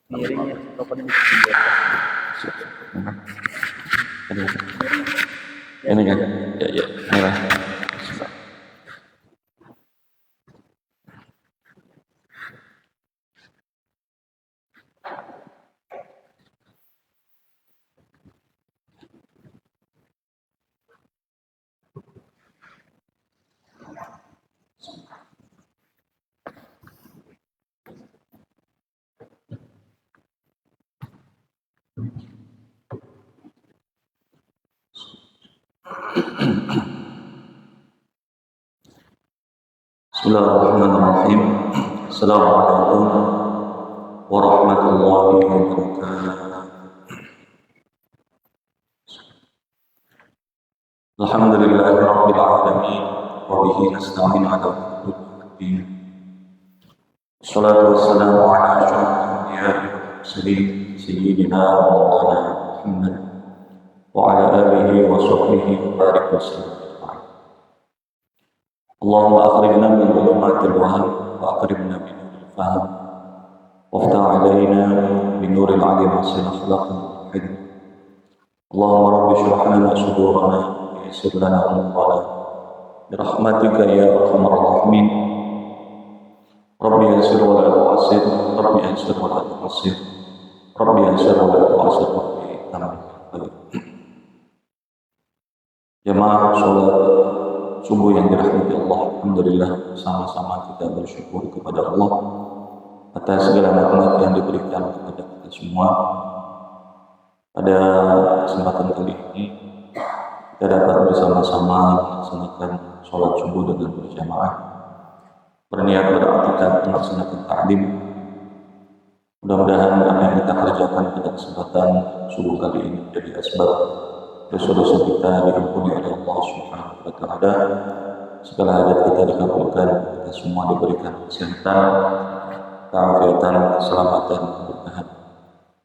Miringnya kapan ini kan ya merah. Bismillahirrahmanirrahim. Assalamualaikum warahmatullahi wabarakatuh. Alhamdulillahirabbil alamin wa bihi nasta'in 'ala umuri din. Wassalatu wassalamu 'ala asyrafil anbiya'i wal mursalin sayyidina Maulana Muhammad wa 'ala alihi wa sahbihi wa barik wa sallam. Allahumma akhrijna min dhulumatil wahm wa akrimna bi nuril fahm waftah 'alaina bi nuril 'ilm wa akhlaqil hilm. Allahumma rabbi shrah lana sudurana wa yassir lana umurana bi rahmatika ya arhamar rahimin. Rabbi yassir wa la tu'assir, rabbi yassir wa la tu'assir, rabbi yassir wa la tu'assir, rabbi tamam. Jamaah salat subuh yang dirahmati Allah, alhamdulillah sama-sama kita bersyukur kepada Allah atas segala nikmat yang diberikan kepada kita semua. Pada kesempatan kali ini kita dapat bersama-sama melaksanakan sholat subuh dengan berjamaah, berniat beriktikaf melaksanakan ta'lim. Mudah-mudahan apa yang kita kerjakan pada kesempatan subuh kali ini menjadi asbab dosa-dosa kita diampuni oleh Allah Subhanahu wa Ta'ala. Segala hajat kita dikabulkan, kita semua diberikan kesehatan, keafiatan, keselamatan, keberkahan.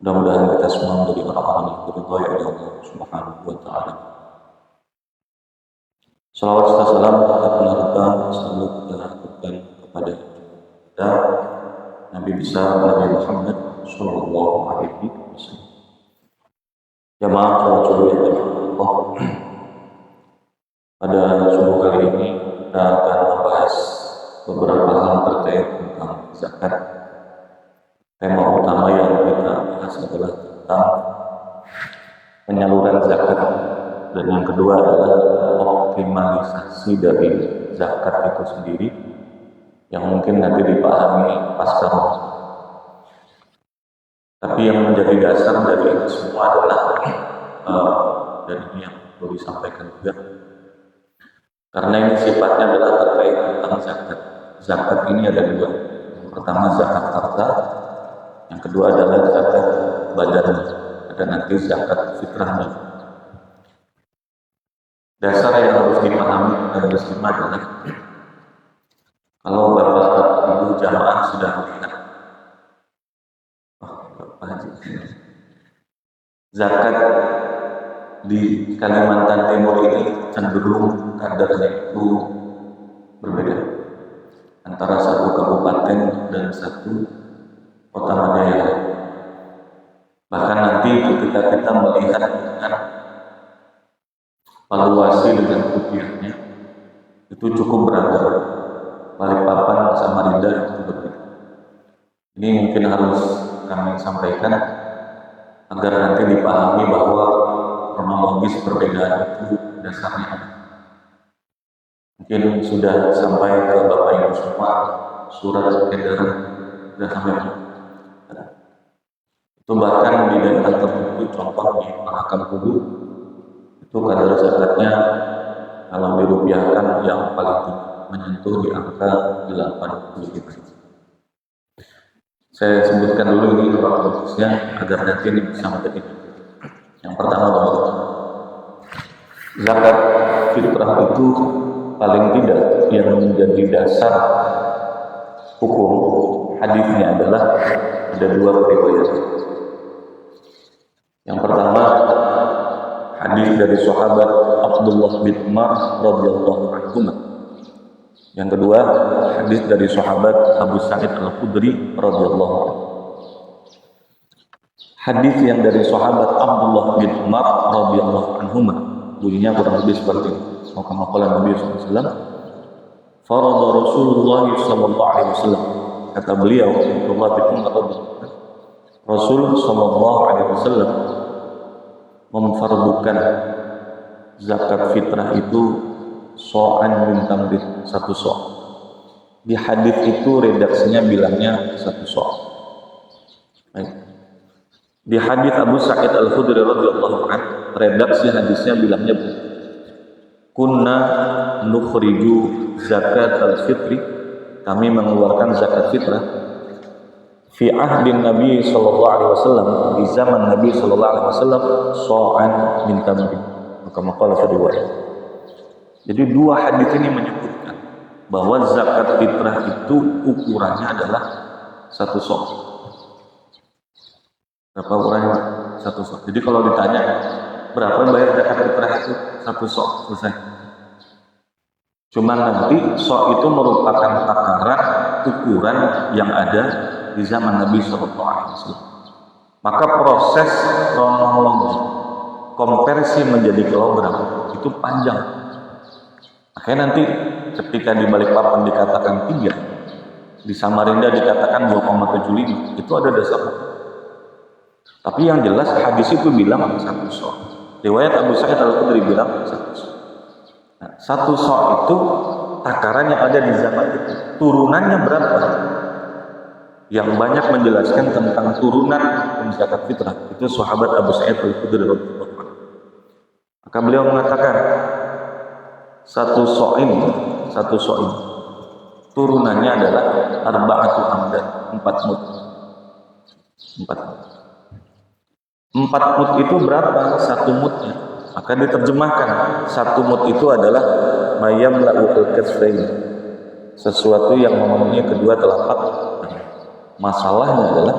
Mudah-mudahan kita semua menjadi orang-orang yang diridhai oleh Allah Subhanahu wa Ta'ala. Salawat serta salam kita penutupan selalu kita lakukan kepada kita Nabi besar Nabi Muhammad Sallallahu Alaihi Wasallam. Jamaah sholat subuh yang dirahmati Allah, Pada subuh kali ini kita akan membahas beberapa hal terkait tentang zakat. Tema utama yang kita bahas adalah tentang penyaluran zakat, dan yang kedua adalah optimalisasi dari zakat itu sendiri yang mungkin nanti dipahami pasca Ramadan. Tapi yang menjadi dasar dari itu semua adalah dan ini yang perlu disampaikan juga, karena ini sifatnya adalah terkait tentang zakat. Zakat ini ada dua. Yang pertama zakat harta, yang kedua adalah zakat badan. Ada nanti zakat fitrahnya. Dasar yang harus dipahami dan diterima adalah kalau Bapak Ibu jamaah sudah melihat zakat di Kalimantan Timur ini cenderung kadarnya itu berbeda antara satu kabupaten dan satu kota Madaya. Bahkan nanti ketika kita melihat dengan valuasi dengan rupiahnya itu cukup beragam. Balikpapan, Samarinda itu berbeda. Ini mungkin harus kami sampaikan agar nanti dipahami bahwa kronologis perbedaan itu dasarnya ada. Mungkin sudah sampai ke Bapak Ibu semua surat edaran sudah sampai. Itu bahkan di daerah tertentu, contoh di Mahakam Kudu, itu kadar zakatnya kalau dirupiahkan yang paling tinggi menyentuh di angka 80 Saya sebutkan dulu ini kronologisnya agar nanti ini bisa menjadi. Yang pertama, zakat fitrah itu paling tidak yang menjadi dasar hukum hadisnya adalah ada dua riwayat. Yang pertama, hadis dari sahabat Abdullah bin Umar radhiyallahu anhu. Yang kedua, hadis dari sahabat Abu Sa'id Al-Khudri radhiyallahu anhu. Hadis yang dari sahabat Abdullah bin Umar radhiyallahu anhu bunyinya kurang lebih seperti ini. Kama qala Nabi sallallahu alaihi wasallam, farada Rasulullah sallallahu alaihi wasallam. Kata beliau Abdullah bin Umar radhiyallahu anhu, Rasul sallallahu alaihi wasallam memfardukan zakat fitrah itu so'an min tamrin, satu so'. Di hadis itu redaksinya bilangnya satu so'. Di hadis Abu Sa'id Al-Khudri radhiyallahu anhu, redaksi hadisnya bilangnya kunna nukhriju zakat al-fitri, kami mengeluarkan zakat fitrah fi ahdin Nabi sallallahu alaihi wasallam, di zaman Nabi sallallahu alaihi wasallam, so'an min tamrin. Maka maqala riwayat. Jadi dua hadis ini menyebutkan bahwa zakat fitrah itu ukurannya adalah satu sok. Berapa ukurannya? Satu sok. Jadi kalau ditanya berapa bayar zakat fitrah itu, satu sok, selesai. Cuma nanti sok itu merupakan takaran ukuran yang ada di zaman Nabi SAW. Maka proses kronologi konversi menjadi kilogram itu panjang. Makanya nanti ketika di Balikpapan dikatakan 3, di Samarinda dikatakan 2,75, itu ada dasar. Tapi yang jelas hadis itu bilang satu sok. Riwayat Abu Sa'id Al-Khudri bilang satu sok. Nah, satu sok itu takaran yang ada di zaman itu. Turunannya berapa? Yang banyak menjelaskan tentang turunan zakat fitrah itu sahabat Abu Sa'id Al-Khudri radhiyallahu anhu. Maka beliau mengatakan satu so'in turunannya adalah arba'atu amdan, 4 mud. 4 mud itu berapa? 1 mudnya. Maka diterjemahkan 1 mud itu adalah mayam la'ul kasrain, sesuatu yang memenuhi kedua telapak. Masalahnya adalah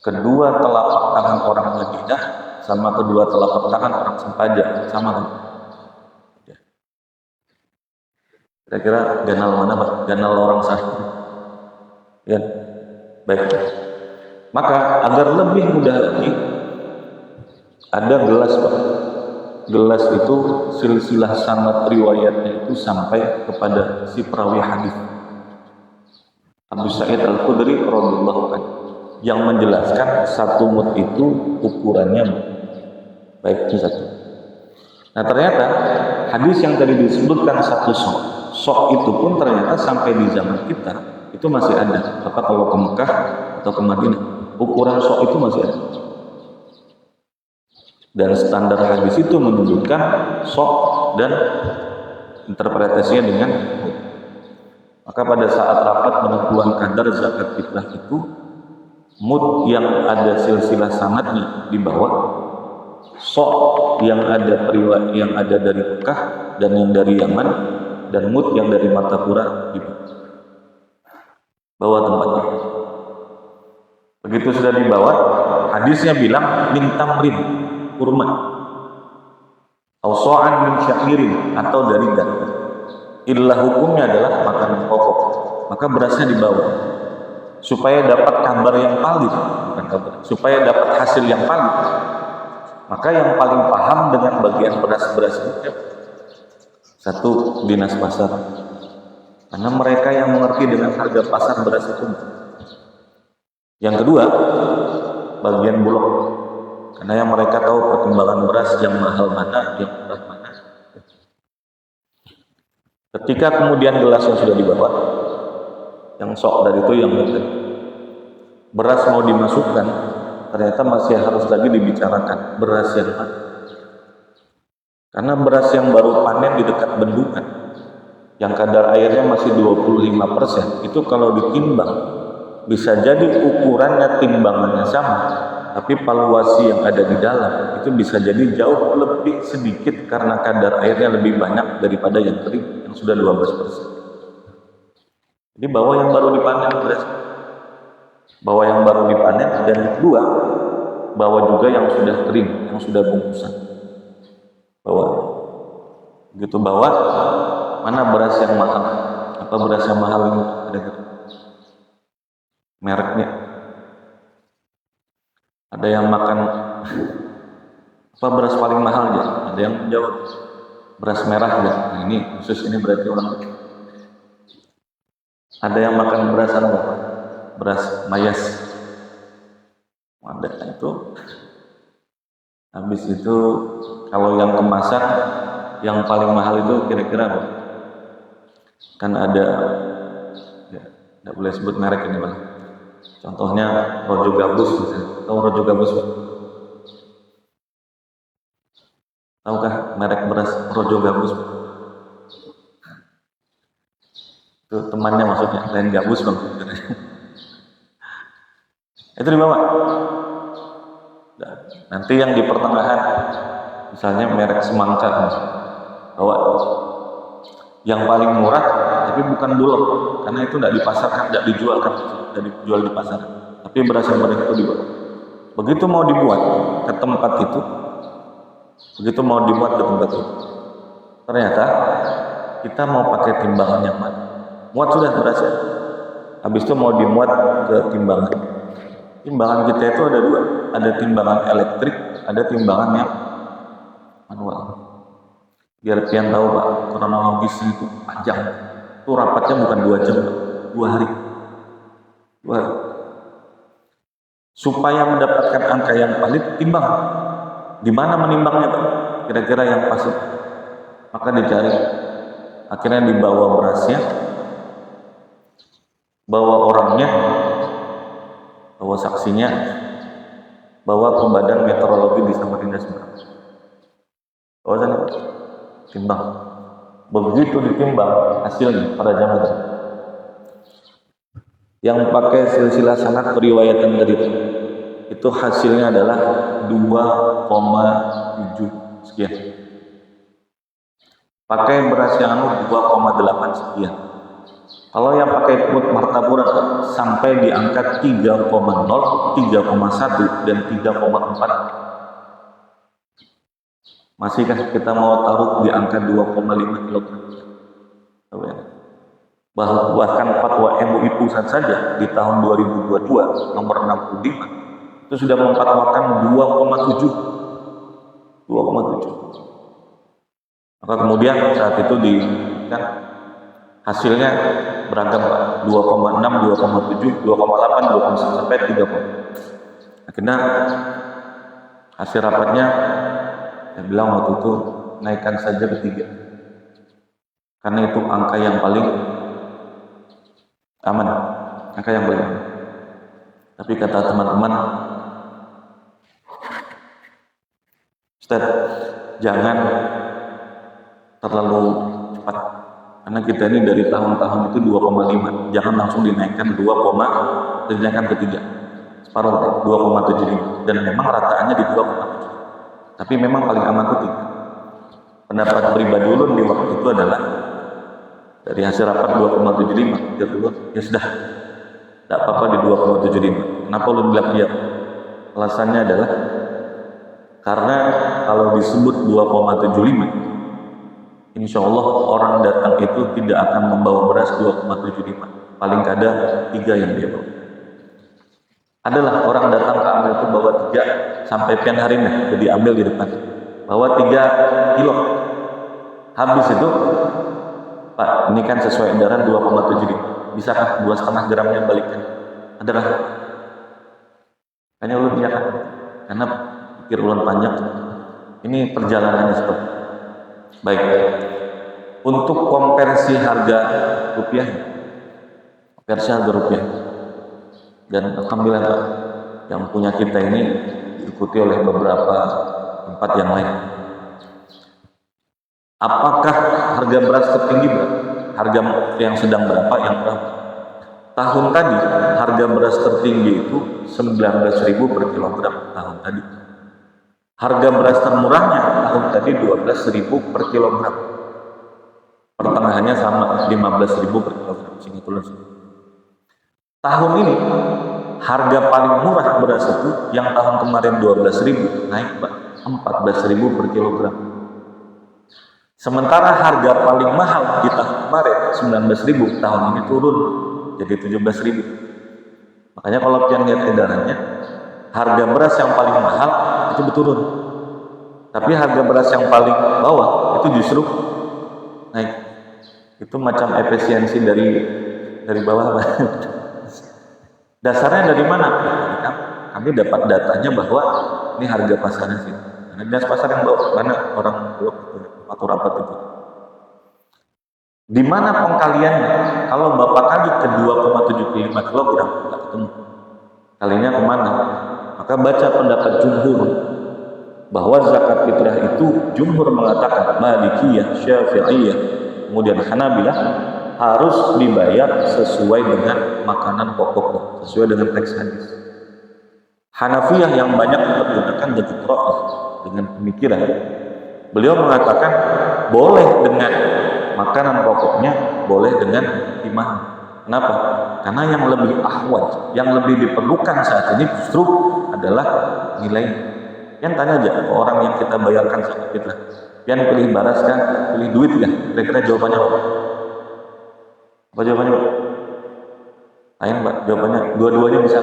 kedua telapak tangan orang Madinah sama kedua telapak tangan orang Sempaja sama kan? Kira-kira ganal mana Pak? Ganal orang sahih. Ya, baik. Maka agar lebih mudah lagi, ada gelas Pak. gelas itu silsilah sanad riwayatnya itu sampai kepada si perawi hadis Abu Sa'id Al-Khudri radhiyallahu anhu yang menjelaskan satu mud itu ukurannya baik itu satu. Nah ternyata hadis yang tadi disebutkan satu sok itu pun ternyata sampai di zaman kita itu masih ada. Apa kalau ke Mekah atau ke Madinah ukuran sok itu masih ada. Dan standar hadis itu menunjukkan sok dan interpretasinya dengan maka pada saat rapat penentuan kadar zakat fitrah itu mud yang ada silsilah sanadnya di bawah, sok yang ada periwayat yang ada dari Mekah dan yang dari Yaman, dan mud yang dari Martapura di bawah tempatnya. Begitu sudah dibawa, hadisnya bilang min tamrin, kurma, atau so'an min sya'irin, atau dari gandum. Illa hukumnya adalah makanan pokok, maka berasnya dibawa supaya dapat kabar yang valid, bukan kabar, supaya dapat hasil yang valid. Maka yang paling paham dengan bagian beras-beras itu satu, dinas pasar, karena mereka yang mengerti dengan harga pasar beras itu. Yang kedua, bagian bulog, karena yang mereka tahu pertimbangan beras yang mahal mana, yang murah mana. Ketika kemudian gelasnya sudah dibawa, yang sok dari itu yang beras mau dimasukkan, ternyata masih harus lagi dibicarakan beras yang mana. Karena beras yang baru panen di dekat bendungan, yang kadar airnya masih 25%, itu kalau ditimbang, bisa jadi ukurannya timbangannya sama, tapi valuasi yang ada di dalam itu bisa jadi jauh lebih sedikit karena kadar airnya lebih banyak daripada yang kering yang sudah 12%. Jadi bawa yang baru dipanen beras, bawa yang baru dipanen, dan kedua bawa juga yang sudah kering, yang sudah bungkusan. Bawa, begitu bawa, mana beras yang mahal? Apa beras yang mahal ini? Ada mereknya. Ada yang makan apa beras paling mahal ya? Ada yang menjawab beras merah ya. Nah, ini khusus, ini berarti orang. Ada yang makan beras apa? Beras mayas. Ada itu. Habis itu kalau yang kemasan yang paling mahal itu kira-kira apa? Kan ada, ya, tidak boleh sebut merek ini Bang. Contohnya Rojo Gabus misalnya. Tahu Rojo Gabus Bang? Tahukah merek beras Rojo Gabus Bang? Itu temannya maksudnya, lain Gabus Bang. Itu dibawa. Nanti yang di pertengahan, misalnya merek Semangka, bawa yang paling murah, tapi bukan bulog, karena itu tidak dipasarkan, tidak dijualkan, tidak dijual di pasar, tapi beras yang mereka itu dibawa. Begitu mau dibuat ke tempat itu, ternyata kita mau pakai timbangan yang mana? Muat sudah berasnya, habis itu mau dimuat ke timbangan. Timbangan kita itu ada dua, ada timbangan elektrik, ada timbangan yang manual. Biar kalian tahu Pak, kronologisnya itu panjang. Itu rapatnya bukan 2 jam, 2 hari. 2 hari. Supaya mendapatkan angka yang valid, timbang. Di mana menimbangnya Pak? Kira-kira yang pas. Maka dicari. Akhirnya dibawa berasnya, bawa orangnya, bawa saksinya, bawa ke badan meteorologi di Samarinda Semarang. Bawa sana, timbang. Begitu ditimbang hasilnya pada jam yang pakai silsilah sanad periwayatan tadi itu hasilnya adalah 2,7 sekian. Pakai beras yang 2,8 sekian. Kalau yang pakai mud Martapura sampai di angka 3,0, 3,1 dan 3,4. Masihkah kita mau taruh di angka 2,5 kg? Bahkan fatwa MUI pusat saja di tahun 2022 nomor 65 itu sudah memfatwakan 2,7. Maka kemudian saat itu kan hasilnya beragam Pak, 2,6, 2,7, 2,8, 2,9 sampai 3 poin. Akhirnya hasil rapatnya saya bilang waktu itu naikkan saja ke 3. Karena itu angka yang paling aman, angka yang paling aman. Tapi kata teman-teman, Ustaz, jangan terlalu cepat. Karena kita ini dari tahun-tahun itu 2,5, jangan langsung dinaikkan 2, dinaikkan ke 3. Separuh 2,75 dan memang rataannya di 2,7. Tapi memang paling aman itu 3. Pendapat pribadi ulun di waktu itu adalah dari hasil rapat 2,75, ya sudah, tidak apa-apa di 2,75. Kenapa ulun bilang iya? Alasannya adalah karena kalau disebut 2,75, insya Allah orang datang itu tidak akan membawa beras 2,75, paling kada 3 yang dia bawa. Adalah orang datang ke ambil itu bawa 3 sampai pian hari ini diambil di depan, bawa 3 kilo. Habis itu, Pak, ini kan sesuai edaran 2,75, bisakah 2,5 gramnya balikkan? Adalah hanya ulun iya kan, karena pikir ulun panjang. Ini perjalanannya seperti baik. Untuk konversi harga rupiah, dan alhamdulillah yang punya kita ini diikuti oleh beberapa tempat yang lain. Apakah harga beras tertinggi berapa? Harga yang sedang berapa? Yang berapa? Tahun tadi harga beras tertinggi itu 19.000 per kilogram tahun tadi. Harga beras termurahnya tahun tadi 12.000 per kilogram. Pertengahannya sama 15.000 per kilogram. Tahun ini harga paling murah beras itu yang tahun kemarin 12.000 naik Pak 14.000 per kilogram. Sementara harga paling mahal di tahun kemarin 19.000, tahun ini turun jadi 17.000. Makanya kalau kalian lihat edarannya, harga beras yang paling mahal itu berturun, tapi harga beras yang paling bawah itu justru naik. Itu macam efisiensi dari bawah. Dasarnya dari mana? Kami dapat datanya bahwa ini harga pasarnya sih. Karena dinas pasar yang bawa, mana orang atur rapat itu. Di mana pengkaliannya? Kalau Bapak kali ke 2,75 kilogram, tidak ketemu. Kalinya kemana? Maka baca pendapat jumhur bahwa zakat fitrah itu jumhur mengatakan Malikiyah, Syafi'iyah, kemudian Hanabilah harus dibayar sesuai dengan makanan pokok, sesuai dengan teks hadis. Hanafiyah yang banyak menggunakan dengan pemikiran. Beliau mengatakan boleh dengan makanan pokoknya, boleh dengan timah. Kenapa? Karena yang lebih ahwat, yang lebih diperlukan saat ini justru adalah nilai. Yang tanya aja orang yang kita bayarkan zakat fitrah, yang pilih baras kan, pilih duit kan? Kira-kira jawabannya apa? Apa jawabannya Pak? Ayo Pak, jawabannya dua-duanya bisa.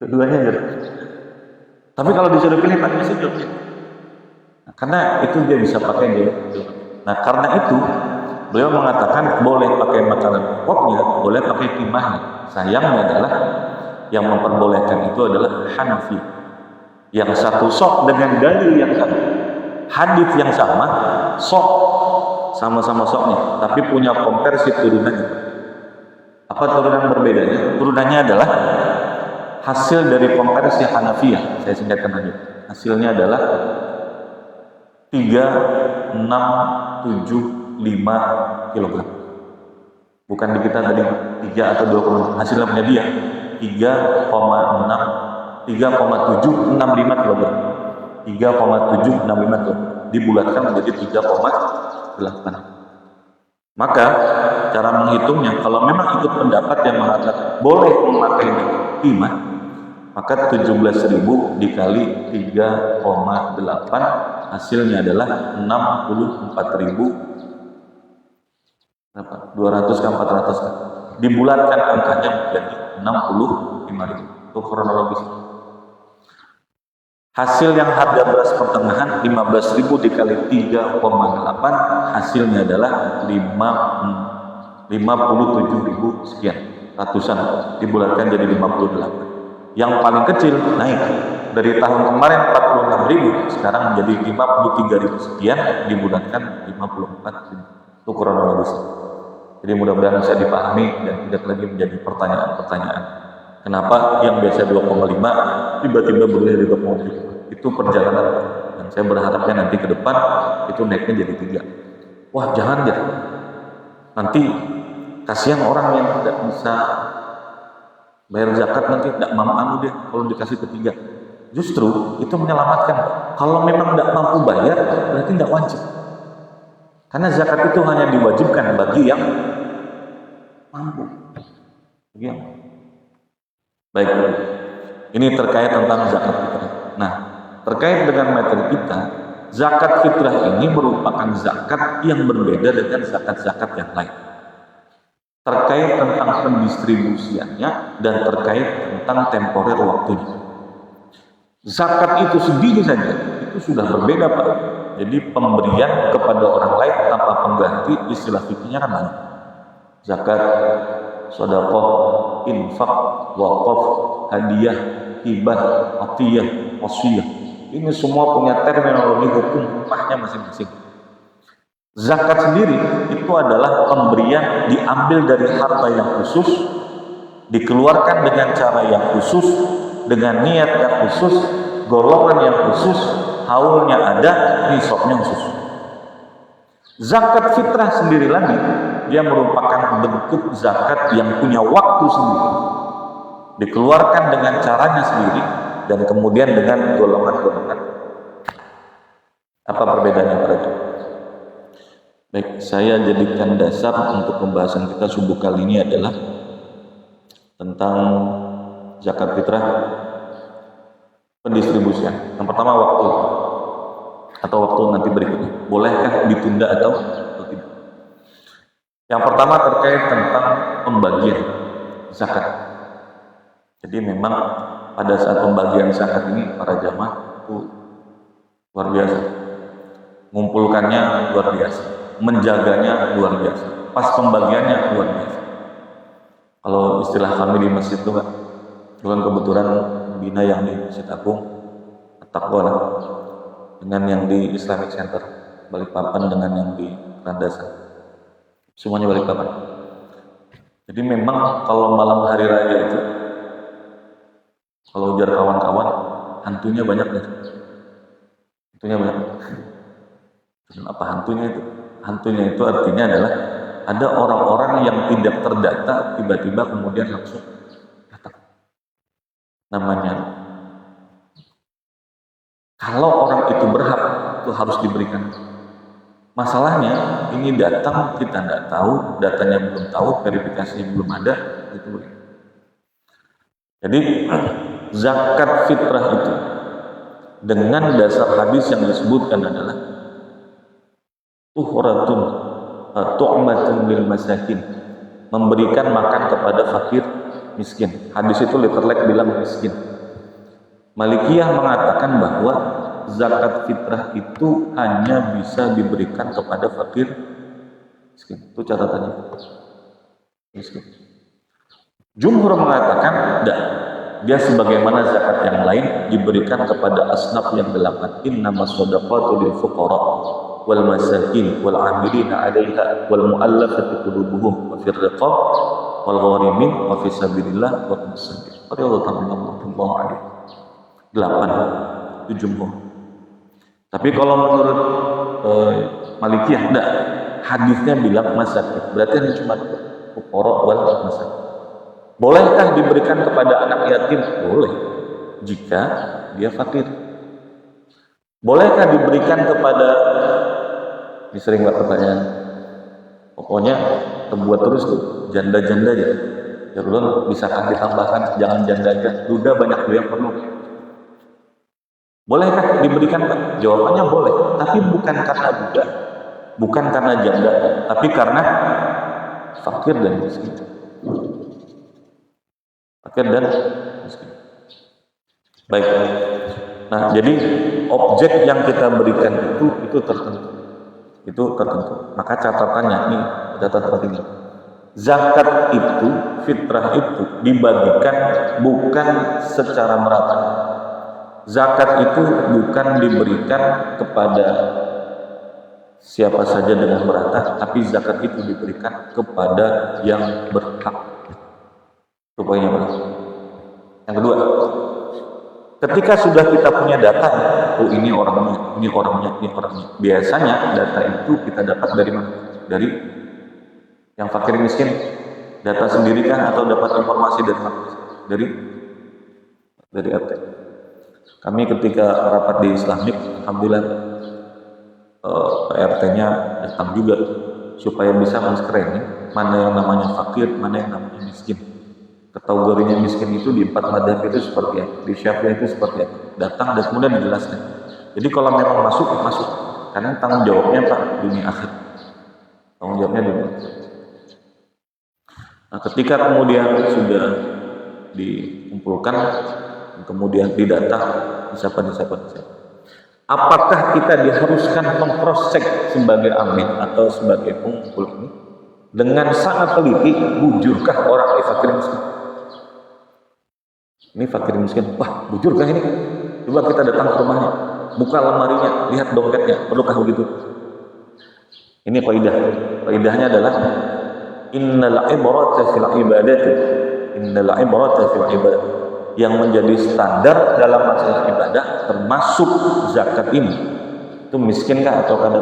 Dua-duanya gitu. Tapi kalau disuruh pilih Pak, bisa jawabnya. Nah, karena itu dia bisa pakai dia. Nah karena itu beliau mengatakan boleh pakai makanan pokoknya, boleh pakai timahnya. Sayangnya adalah yang memperbolehkan itu adalah Hanafi. Yang satu sok dengan dalil yang sama, hadis yang sama, sok sama-sama soknya, tapi punya konversi turunannya. Apa turunan berbedanya? Turunannya adalah hasil dari konversi Hanafiyah. Saya singkatkan aja. Hasilnya adalah 3,675 kg. Bukan di kita tadi 3 atau 2, hasilnya punya dia 3,765 kg. 3,765 kg dibulatkan menjadi 3,8. Maka cara menghitungnya, kalau memang ikut pendapat yang mengatakan boleh memakai timah, maka 17.000 dikali 3,8 hasilnya adalah 64.200 ke 400 dibulatkan angkanya menjadi 65.000. Itu kronologis. Hasil yang harga beras pertengahan 15.000 dikali 3,8 hasilnya adalah 57.000 sekian ratusan, dibulatkan jadi 58. Yang paling kecil naik dari tahun kemarin 46.000 sekarang menjadi 53.000 sekian, dibulatkan 54.000. Itu kronologis. Jadi mudah-mudahan bisa dipahami dan tidak lagi menjadi pertanyaan-pertanyaan. Kenapa yang biasa 2,5 tiba-tiba berubah jadi 2,7? Itu perjalanan, dan saya berharapnya nanti ke depan itu naiknya jadi 3. Wah, jangan ya. Nanti kasihan orang yang tidak bisa bayar zakat, nanti tidak mampu deh kalau dikasih ke 3. Justru itu menyelamatkan. Kalau memang tidak mampu bayar, berarti tidak wajib. Karena zakat itu hanya diwajibkan bagi yang mampu. Baik, ini terkait tentang zakat fitrah. Nah, terkait dengan materi kita, zakat fitrah ini merupakan zakat yang berbeda dengan zakat-zakat yang lain. Terkait tentang pendistribusiannya dan terkait tentang temporer waktunya. Zakat itu sendiri saja itu sudah berbeda, Pak. Jadi pemberian kepada orang lain tanpa pengganti, istilah fikihnya kan banyak. Zakat, sedekah, infak, wakaf, hadiah, hibah, atiyah, wasiyah. Ini semua punya terminologi hukum upahnya masing-masing. Zakat sendiri itu adalah pemberian diambil dari harta yang khusus, dikeluarkan dengan cara yang khusus, dengan niat yang khusus, golongan yang khusus, haulnya ada, nisabnya khusus. Zakat fitrah sendiri lagi, dia merupakan bentuk zakat yang punya waktu sendiri, dikeluarkan dengan caranya sendiri, dan kemudian dengan golongan-golongan. Apa perbedaannya antara itu? Baik, saya jadikan dasar untuk pembahasan kita subuh kali ini adalah tentang zakat fitrah pendistribusian. Yang pertama, waktu atau waktu nanti berikutnya. Bolehkah ditunda atau tidak? Yang pertama terkait tentang pembagian zakat. Jadi memang pada saat pembagian zakat ini para jamaah itu luar biasa. Mengumpulkannya luar biasa, menjaganya luar biasa. Pas pembagiannya luar biasa. Kalau istilah kami di masjid itu kan, kebetulan bina yang di Masjid Agung At-Taqwa lah, dengan yang di Islamic Center Balikpapan, dengan yang di Landasan, semuanya Balikpapan. Jadi memang kalau malam hari raya itu, kalau ujar kawan-kawan, hantunya banyak nih. Hantunya banyak. Apa hantunya itu? Hantunya itu artinya adalah ada orang-orang yang tidak terdata tiba-tiba kemudian langsung datang. Namanya, kalau orang itu berhak, itu harus diberikan. Masalahnya ini datang kita tidak tahu, datanya belum tahu, verifikasinya belum ada, itu boleh. Jadi zakat fitrah itu dengan dasar hadis yang disebutkan adalah tuhratun tu'matun lil masakin, memberikan makan kepada fakir miskin. Hadis itu literally bilang miskin. Malikiyah mengatakan bahwa zakat fitrah itu hanya bisa diberikan kepada fakir miskin. Itu catatannya. Miskin. Jumhur mengatakan tidak. Dia sebagaimana zakat yang lain diberikan kepada asnaf yang 8. Innamas shadaqatu lil fuqara wal masakin wal 'amilina 'alaiha wal mu'allafati qulubuhum wa fir riqab wal gharimin wa fi sabilillah wa ibnis sabil. Radhiyallahu anhu. 8 itu jumhur. Tapi kalau menurut Malikiyah tidak, hadisnya bilang masakin, berarti ini cuma fuqara wal masakin. Bolehkah diberikan kepada anak yatim? Boleh, jika dia fakir. Bolehkah diberikan kepada, ini sering buat pertanyaan, pokoknya terbuat terus tuh, janda-janda aja. Ya Allah, bisakah ditambahkan, jangan janda aja, duda banyak tuh yang perlu. Bolehkah diberikan? Jawabannya boleh, tapi bukan karena duda, bukan karena janda, tapi karena fakir dan miskin. Fakir dan miskin. Baik. Nah, jadi objek yang kita berikan itu tertentu. Itu tertentu. Maka catatannya ini catatan penting. Zakat itu, fitrah itu dibagikan bukan secara merata. Zakat itu bukan diberikan kepada siapa saja dengan merata, tapi zakat itu diberikan kepada yang berhak. Itu poinnya, Pak. Yang kedua, ketika sudah kita punya data, oh ini orangnya, ini orangnya, ini orangnya. Biasanya data itu kita dapat dari mana? Dari yang fakir miskin. Data sendiri kan atau dapat informasi dari mana? Dari RT. Kami ketika rapat di Islamik, alhamdulillah RT-nya datang juga supaya bisa men-screening mana yang namanya fakir, mana yang namanya miskin. Kategorinya miskin itu di 4 madzhab itu seperti apa, di Syafi'i itu seperti apa, datang dan kemudian dijelaskan. Jadi kalau memang masuk, karena tanggung jawabnya Pak dunia akhir, tanggung jawabnya dunia akhir. Nah, ketika kemudian sudah dikumpulkan, kemudian didata, siapa, apakah kita diharuskan meng-cross-check sebagai amin atau sebagai pengumpul ini dengan sangat teliti, bujurkah orang ini fakir miskin? Ini fakir miskin, wah bujurkah ini? Coba kita datang ke rumahnya, buka lemarinya, lihat dompetnya, perlukah begitu? Ini kaidah. Kaidahnya adalah innal ibrata fil ibadati, innal ibrata fil ibadah. Yang menjadi standar dalam masalah ibadah termasuk zakat ini, itu miskinkah atau kada?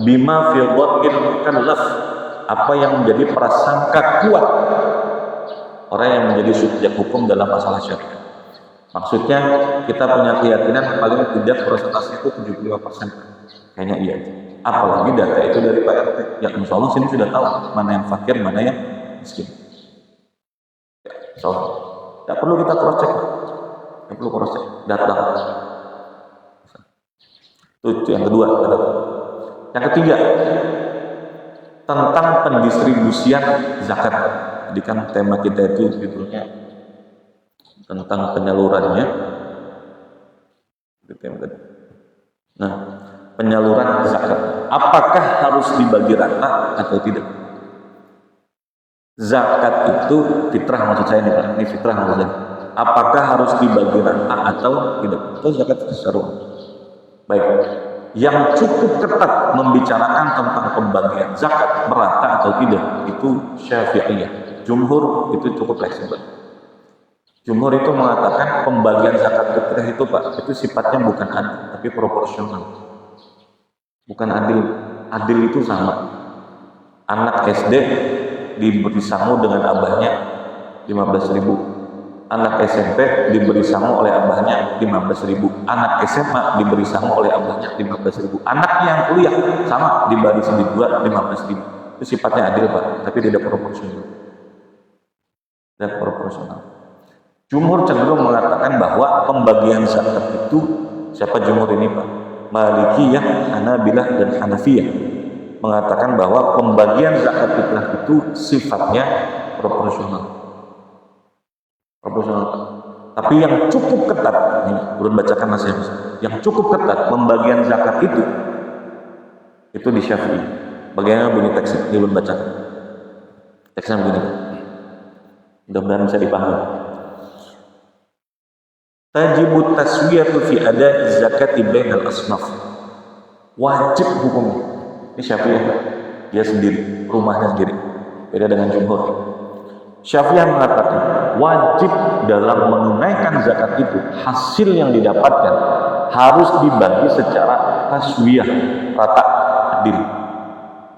Bima fi dhatil mukallaf, apa yang menjadi prasangka kuat orang yang menjadi subjek hukum dalam masalah syariat. Maksudnya kita punya keyakinan paling tidak persentase itu 75%. Kayaknya iya. Apalagi data itu dari Pak RT. Ya insya Allah sini sudah tahu mana yang fakir, mana yang miskin. Ya, insya Allah. Tidak perlu kita cross check. Tidak perlu cross check. Data. Itu yang kedua. Yang ketiga, tentang pendistribusian zakat. Jadi kan tema kita itu judulnya tentang penyalurannya. Nah, penyaluran zakat. Apakah harus dibagi rata atau tidak? Zakat itu fitrah maksud saya nih, ini fitrah maksudnya. Apakah harus dibagi rata atau tidak? Itu zakat secara umum. Baik. Yang cukup ketat membicarakan tentang pembagian zakat merata atau tidak itu Syafi'iyah. Jumhur itu cukup fleksibel. Jumhur itu mengatakan pembagian zakat fitrah itu Pak, itu sifatnya bukan adil, tapi proporsional. Bukan adil. Adil itu sama. Anak SD diberi sangu dengan abahnya 15.000. Anak SMP diberi sangu oleh abahnya 15.000. Anak SMA diberi sangu oleh abahnya 15.000. Anaknya yang kuliah sama diberi juga 15.000. Itu sifatnya adil Pak, tapi tidak proporsional. Tidak proporsional. Jumhur cenderung mengatakan bahwa pembagian zakat itu, siapa jumhur ini Pak? Malikiyah, Hanabilah, dan Hanafiyah mengatakan bahwa pembagian zakat fitrah itu sifatnya proporsional. Proporsional. Tapi yang cukup ketat, ini belum bacakan nasihat. Yang cukup ketat pembagian zakat itu di Syafi'i. Bagaimana bunyi teksnya? Ini belum bacakan. Teksnya begini. Mudah-mudahan bisa dipahami. Tajibu taswiyatu fi ada'i zakati bainal asnaf. Wajib hukumnya. Ini Syafi'i, dia sendiri, rumahnya sendiri. Beda dengan jumhur. Syafi'i mengatakan wajib dalam menunaikan zakat itu hasil yang didapatkan harus dibagi secara taswiyah, rata, adil.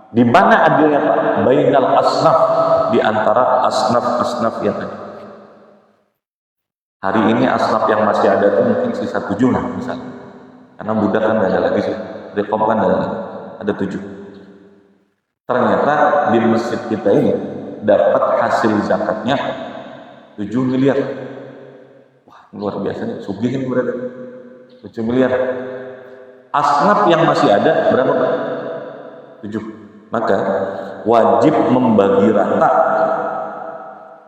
Di mana adilnya Pak? Bainal asnaf, di antara asnaf yang ada. Hari ini asnaf yang masih ada itu mungkin sisa 7 lah misalnya. Karena budak kan nggak ada lagi sih. Rekop kan ada 7. Ternyata di masjid kita ini dapat hasil zakatnya 7 miliar. Wah, luar biasa nih, sugih ini berada 7 miliar. Asnaf yang masih ada berapa Pak? 7. Maka wajib membagi rata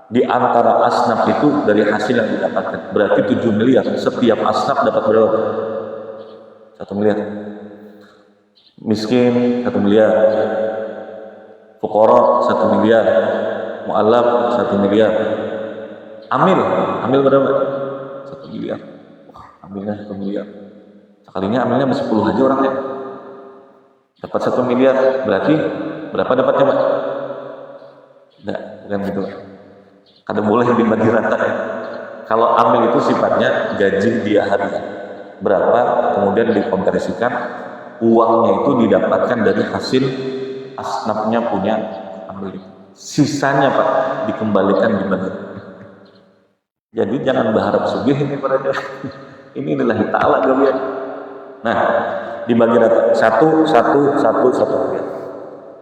Di antara asnaf itu dari hasil yang didapatkan. Berarti 7 miliar. Setiap asnaf dapat berapa? 1 miliar. Miskin 1 miliar. Fuqara 1 miliar. Mu'allaf 1 miliar. Amil berapa? 1 miliar. Wah, amilnya 1 miliar. Sekalinya amilnya masih 10 aja orangnya. Dapat 1 miliar, berarti berapa dapatnya, Pak? Enggak, bukan gitu. Kada boleh dibagi rata ya. Kalau amil itu sifatnya gaji dia harian. Berapa, kemudian dikonversikan, uangnya itu didapatkan dari hasil asnafnya punya amil itu. Sisanya, Pak, dikembalikan dibagi. Jadi jangan berharap sugih ini para jemaah. Ini lillahi ta'ala kalian. Nah, dibagi rata satu.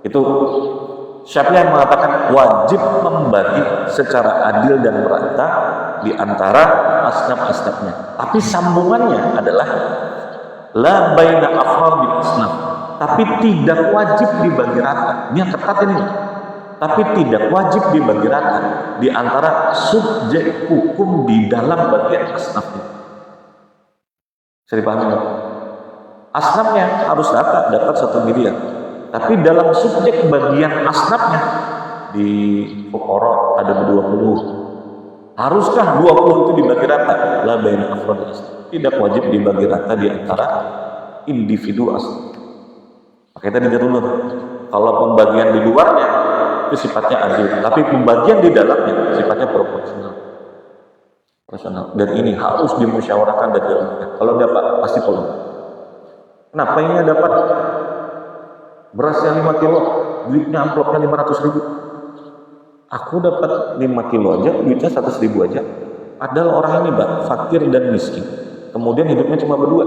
Itu Syafi'i yang mengatakan wajib membagi secara adil dan merata di antara asnaf-asnafnya. Tapi sambungannya adalah la baina afradil asnaf. Tapi tidak wajib dibagi rata. Ini yang ketat ini. Tapi tidak wajib dibagi rata di antara subjek hukum di dalam bagian asnafnya. Bisa dipahami nggak? Asnafnya harus rata, dapat 1 miliar. Tapi dalam subjek bagian asnafnya di fuqara ada 20. Haruskah 20 itu dibagi rata? La baina afradil asnaf. Tidak wajib dibagi rata di antara individu asnaf. Makanya tadi dulu, kalau pembagian di luarnya itu sifatnya adil, tapi pembagian di dalamnya sifatnya proporsional. Dan ini harus dimusyawarahkan dan dilakukan. Kalau dapat pasti polemik. Kenapa ini dapat berasnya 5 kilo, duitnya amplopnya 500.000. Aku dapat 5 kilo aja, duitnya 100.000 aja. Padahal orang ini, Mbak, fakir dan miskin. Kemudian hidupnya cuma berdua.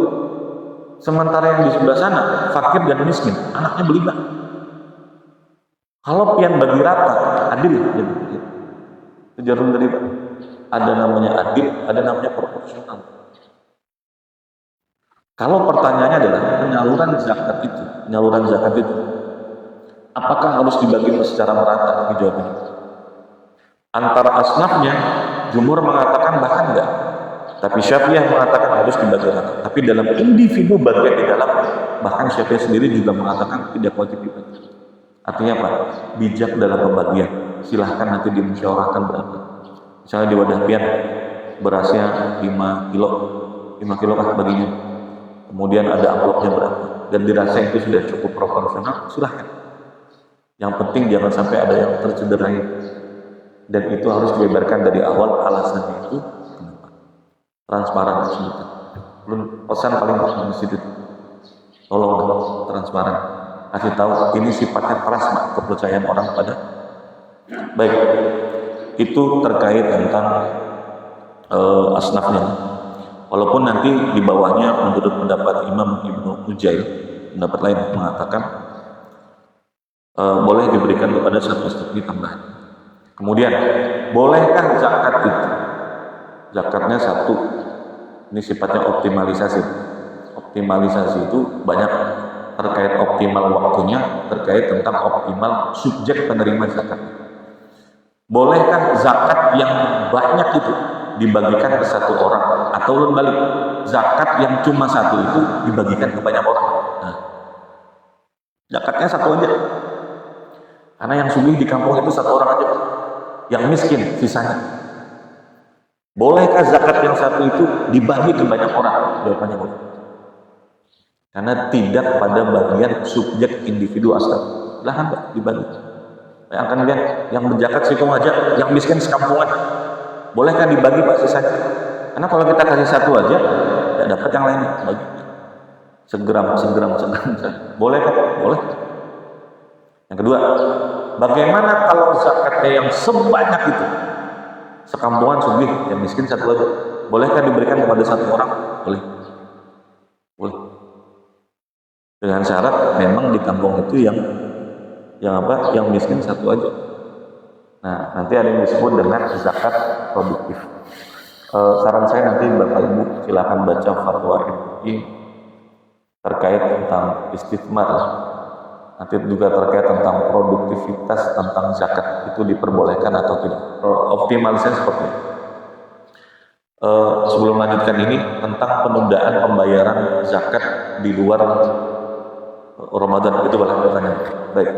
Sementara yang di sebelah sana, fakir dan miskin, anaknya berlima. Kalau pian bagi rata, adil. Itu jarum tadi, Pak. Ada namanya adil, ada namanya proporsional. Kalau pertanyaannya adalah penyaluran zakat itu, apakah harus dibagi secara merata? Jawabannya, antara asnafnya, jumhur mengatakan bahkan enggak. Tapi Syafi'i mengatakan harus dibagi rata. Tapi dalam individu bagian di dalam, bahkan Syafi'i sendiri juga mengatakan tidak wajib dibagi. Artinya apa? Bijak dalam pembagian. Silahkan nanti dimusyawarahkan berapa. Misalnya di wadah pian berasnya 5 kilo kah baginya. Kemudian ada amplopnya berapa. Dan dirasa itu sudah cukup proporsional, silahkan. Yang penting jangan sampai ada yang tercederai. Dan itu harus dibeberkan dari awal, alasannya itu transparan. Belum pesan paling penting di situ. Tolong transparan. Kasih tahu ini sifatnya trust, kepercayaan orang pada. Baik, itu terkait tentang asnafnya. Walaupun nanti di bawahnya menurut pendapat Imam Ibnu Ujail, pendapat lain mengatakan boleh diberikan kepada satu strategi tambahan. Kemudian, bolehkah zakat itu? Zakatnya 1. Ini sifatnya optimalisasi. Optimalisasi itu banyak terkait optimal waktunya, terkait tentang optimal subjek penerima zakat. Bolehkah zakat yang banyak itu dibagikan ke 1 orang, atau balik, zakat yang cuma 1 itu dibagikan ke banyak orang? Nah, zakatnya 1 aja, karena yang sugih di kampung itu 1 orang aja, yang miskin sisanya. Bolehkah zakat yang 1 itu dibagi ke banyak orang? Jawabannya boleh, karena tidak pada bagian subjek individu asal. Silahkan dibagi. Yang akan lihat, yang berzakat situ aja, yang miskin sekampungan. Bolehkah dibagi Pak sisanya? Karena kalau kita kasih 1 aja, tidak dapat yang lain. Bagi segram. Boleh kan? Boleh. Yang kedua, bagaimana kalau zakatnya yang sebanyak itu, sekampungan sugih, yang miskin 1 aja, bolehkah diberikan kepada 1 orang? Boleh. Dengan syarat memang di kampung itu yang miskin 1 aja. Nah, nanti ada yang disebut dengan zakat produktif. Saran saya nanti Bapak Ibu silakan baca fatwa MUI terkait tentang istismar Nanti juga terkait tentang produktivitas, tentang zakat itu diperbolehkan atau tidak. Optimalisasi seperti itu. Sebelum lanjutkan ini tentang penundaan pembayaran zakat di luar Ramadan, itu boleh pertanyaan. Baik.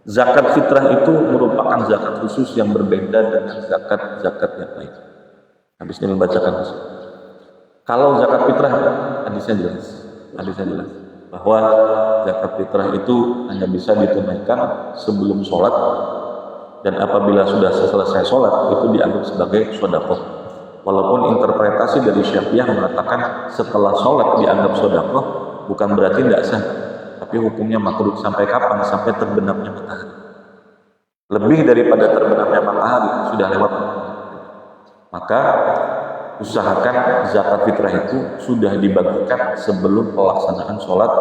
Zakat fitrah itu merupakan zakat khusus yang berbeda dengan zakat yang lain. Habis ini membacakan hasil. Kalau zakat fitrah, hadisnya jelas bahwa zakat fitrah itu hanya bisa ditunaikan sebelum sholat, dan apabila sudah selesai sholat itu dianggap sebagai sedekah. Walaupun interpretasi dari Syafi'iyah mengatakan setelah sholat dianggap sedekah, bukan berarti tidak sah, tapi hukumnya makruh. Sampai kapan? Sampai terbenamnya matahari. Lebih daripada terbenamnya matahari sudah lewat. Maka usahakan zakat fitrah itu sudah dibagikan sebelum pelaksanaan sholat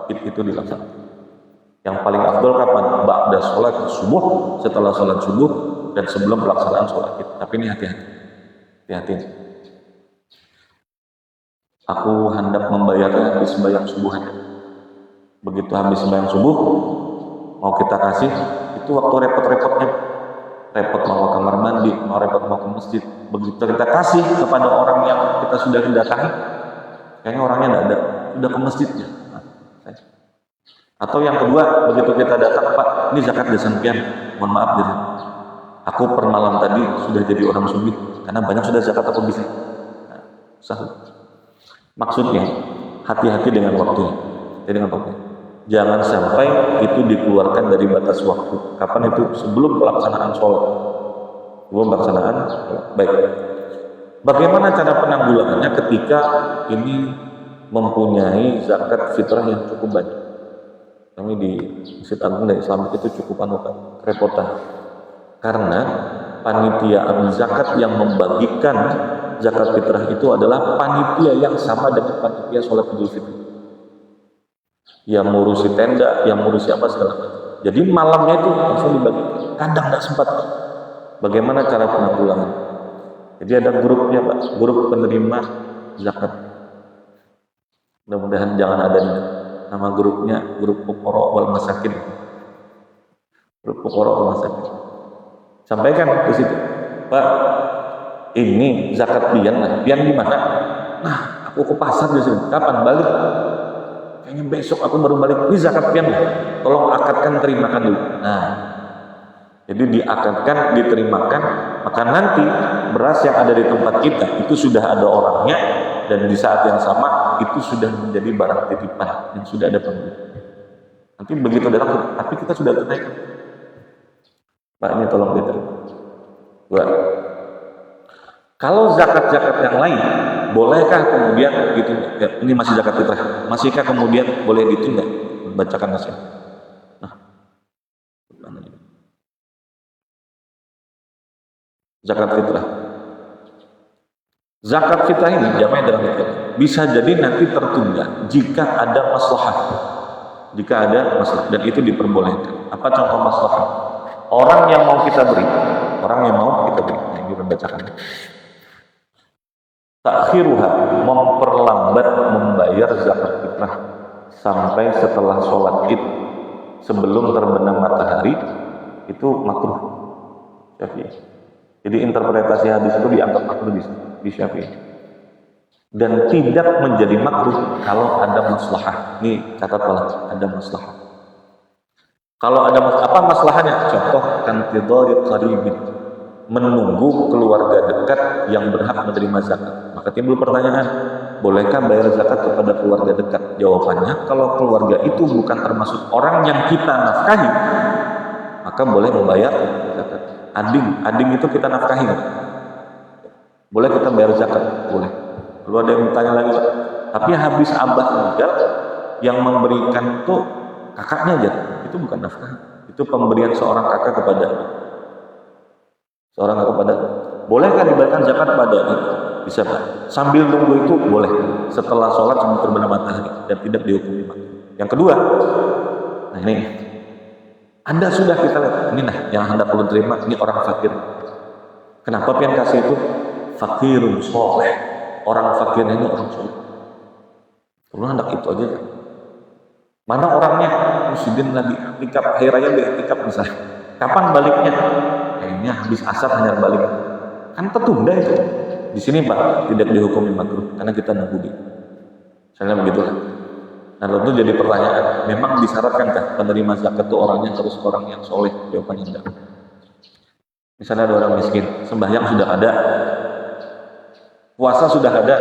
itu dilaksanakan. Yang paling afdol kapan? Ba'da sholat subuh, setelah sholat subuh, dan sebelum pelaksanaan sholat id. Tapi ini hati-hati. Aku hendak membayarnya habis sembahyang subuh. Begitu habis sembahyang subuh, mau kita kasih, itu waktu repot-repotnya. Repot mau ke kamar mandi, mau repot mau ke masjid. Begitu kita kasih kepada orang yang kita sudah datangi, kayaknya orangnya tidak ada, sudah ke masjidnya. Atau yang kedua, begitu kita datang, Pak, ini zakat desan pian, mohon maaf jadi aku per malam tadi sudah jadi orang sugih karena banyak sudah zakat aku bisa. Maksudnya hati-hati dengan waktunya. Jangan sampai itu dikeluarkan dari batas waktu. Kapan itu? Sebelum pelaksanaan sholat. Baik. Bagaimana cara penanggulangannya ketika ini mempunyai zakat fitrah yang cukup banyak? Kami di Masjid Agung dan Islam itu cukup kerepotan. Karena panitiaan zakat yang membagikan zakat fitrah itu adalah panitia yang sama dengan panitia sholat Idul Fitri. Yang ngurusi tenda, yang ngurusi apa segala macam. Jadi malamnya itu langsung dibagi. Kadang tidak sempat. Bagaimana cara penanggulangan? Jadi ada grupnya, Pak, grup penerima zakat. Mudah-mudahan jangan ada nama grupnya, grup Fuqara wal Masakin. Grup Fuqara wal Masakin. Sampaikan ke situ, Pak, ini zakat pian di mana? Nah, aku ke pasar di sini. Kapan balik? Kayaknya besok aku baru balik. Ini zakat pian, tolong akadkan, terimakan dulu. Nah, jadi diakadkan, diterimakan, maka nanti beras yang ada di tempat kita itu sudah ada orangnya, dan di saat yang sama itu sudah menjadi barang titipan yang sudah ada pembeli. Nanti begitu datang, tapi kita sudah tunaikan. Pak, ini tolong diterima. Dua. Kalau zakat-zakat yang lain, bolehkah kemudian gitu? Ya, ini masih zakat fitrah. Masihkah kemudian boleh ditunda? Bacakan nasihat. Nah, zakat fitrah. Zakat fitrah ini jamaah dalam fitrah bisa jadi nanti tertunda jika ada maslahat. Jika ada maslahat, dan itu diperbolehkan. Apa contoh maslahat? Orang yang mau kita beri. Nah, ini membacakan. Takhiruha, memperlambat membayar zakat fitrah sampai setelah sholat id sebelum terbenam matahari, itu makruh Syafi'i. Jadi interpretasi hadis itu dianggap makruh di Syafi'i. Dan tidak menjadi makruh kalau ada maslahah. Ini catatlah, ada maslahah. Kalau ada apa maslahahnya? Contoh kantidhari qaribin, menunggu keluarga dekat yang berhak menerima zakat. Maka timbul pertanyaan, bolehkah bayar zakat kepada keluarga dekat? Jawabannya, kalau keluarga itu bukan termasuk orang yang kita nafkahi, maka boleh membayar zakat. Ading itu kita nafkahi, boleh kita bayar zakat? Boleh. Lalu ada yang bertanya lagi, tapi habis abah meninggal, yang memberikan itu kakaknya aja, itu bukan nafkah, itu pemberian seorang kakak kepada bolehkah dibayarkan zakat pada ini? Bisa, Pak. Sambil nunggu itu boleh, setelah sholat sampai terbenam matahari, dan tidak dihukumi mati. Yang kedua, nah ini Anda sudah kita lihat, ini nah yang Anda perlu terima, ini orang fakir. Kenapa pian kasih itu? Fakirun soleh. Orang fakir ini orang soleh. Perlu hendak itu aja. Mana orangnya? Musidin lagi iktikaf, hari raya iktikaf misalnya. Kapan baliknya? Kayaknya habis asar hanya balik. Kan tertunda itu. Di sini Pak tidak dihukumi makruh karena kita nunggu dia. Misalnya begitu kan. Nah tentu jadi pertanyaan, memang disyaratkankah penerima zakat itu orangnya harus orang yang soleh? Jawabannya tidak. Misalnya ada orang miskin, sembahyang sudah ada, puasa sudah ada,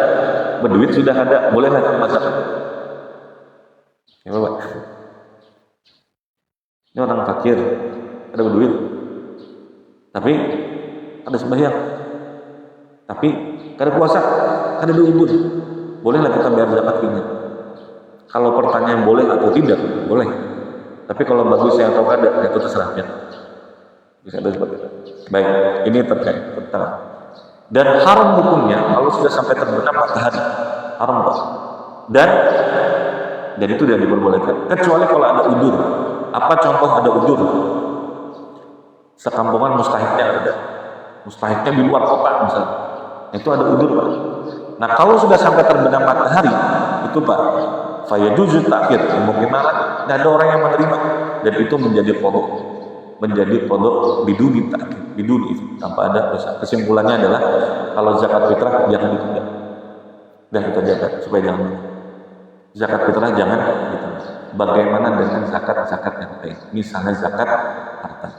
berduit sudah ada, bolehlah terima zakat? Ya Bapak. Ini orang fakir, ada berduit, tapi ada sembahyang, tapi ada puasa, ada duit, bolehlah kita bayar zakat ini. Kalau pertanyaan boleh atau tidak, boleh. Tapi kalau bagus saya tahu ada, itu terserah ya. Bisa ada seperti itu. Baik, ini terkait tentang dan haram hukumnya kalau sudah sampai terbenam matahari, haram Pak. Dan itu tidak diperbolehkan. Kecuali kalau ada udur. Apa contoh ada udur? Sekampungan mustahiknya ada. Mustahiknya di luar kota misalnya. Itu ada udur Pak. Nah kalau sudah sampai terbenam matahari, itu Pak, fayajuzu takhir, mau gimana? Tidak ada orang yang menerima dan itu menjadi kodok biduni takhir, biduni itu tanpa ada dosa. Kesimpulannya adalah kalau zakat fitrah jangan ditunda. Dan kita jaga supaya jangan zakat fitrah jangan ditunda. Bagaimana dengan zakat yang lain? Misalnya zakat harta.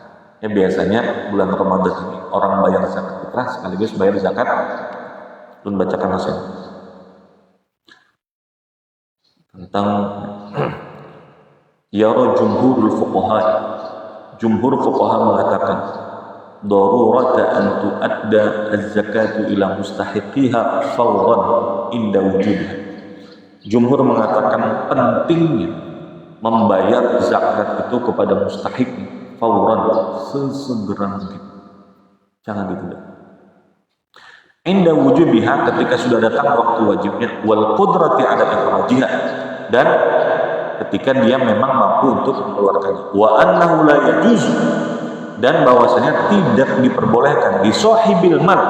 Ya biasanya bulan Ramadan ini orang bayar zakat fitrah sekaligus bayar zakat. Dan bacakan hasil tentang yara jumhur fuqaha mengatakan darurata an tuadda az-zakatu ila mustahiqiha fawran inda wujudha. Jumhur mengatakan pentingnya membayar zakat itu kepada mustahik fawran, sesegera mungkin, jangan ditunda. Inda wujubiha, ketika sudah datang waktu wajibnya, wal qudrati ala ikhrajiha, dan ketika dia memang mampu untuk mengeluarkannya. Wa annahu la yajuz, dan bahwasanya tidak diperbolehkan di sahibil mal,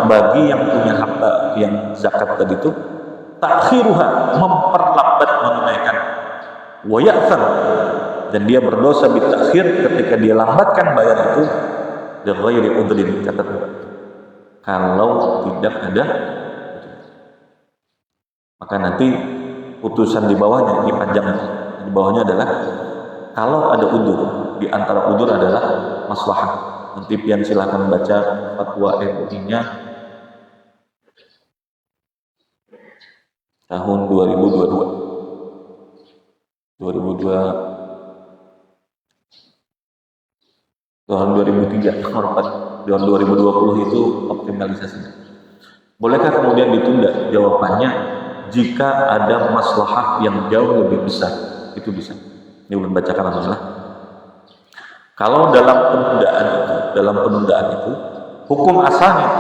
bagi yang punya harta yang zakat tadi itu, takhiruha, memperlambat menunaikan. Wa ya'tham, dan dia berdosa bitakhir ketika dia lambatkan bayar itu. Ghairi udhrin, kata kalau tidak ada, maka nanti putusan di bawahnya, ini panjang, di bawahnya adalah kalau ada udzur, di antara udzur adalah maslahah. Nanti pian silakan baca fatwa MUI-nya tahun 2003 tahun 2003, tahun 2020 itu optimalisasinya. Bolehkah kemudian ditunda? Jawabannya, jika ada maslahah yang jauh lebih besar, itu bisa. Ini belum bacakan alhamdulillah. Kalau dalam penundaan itu, hukum asalnya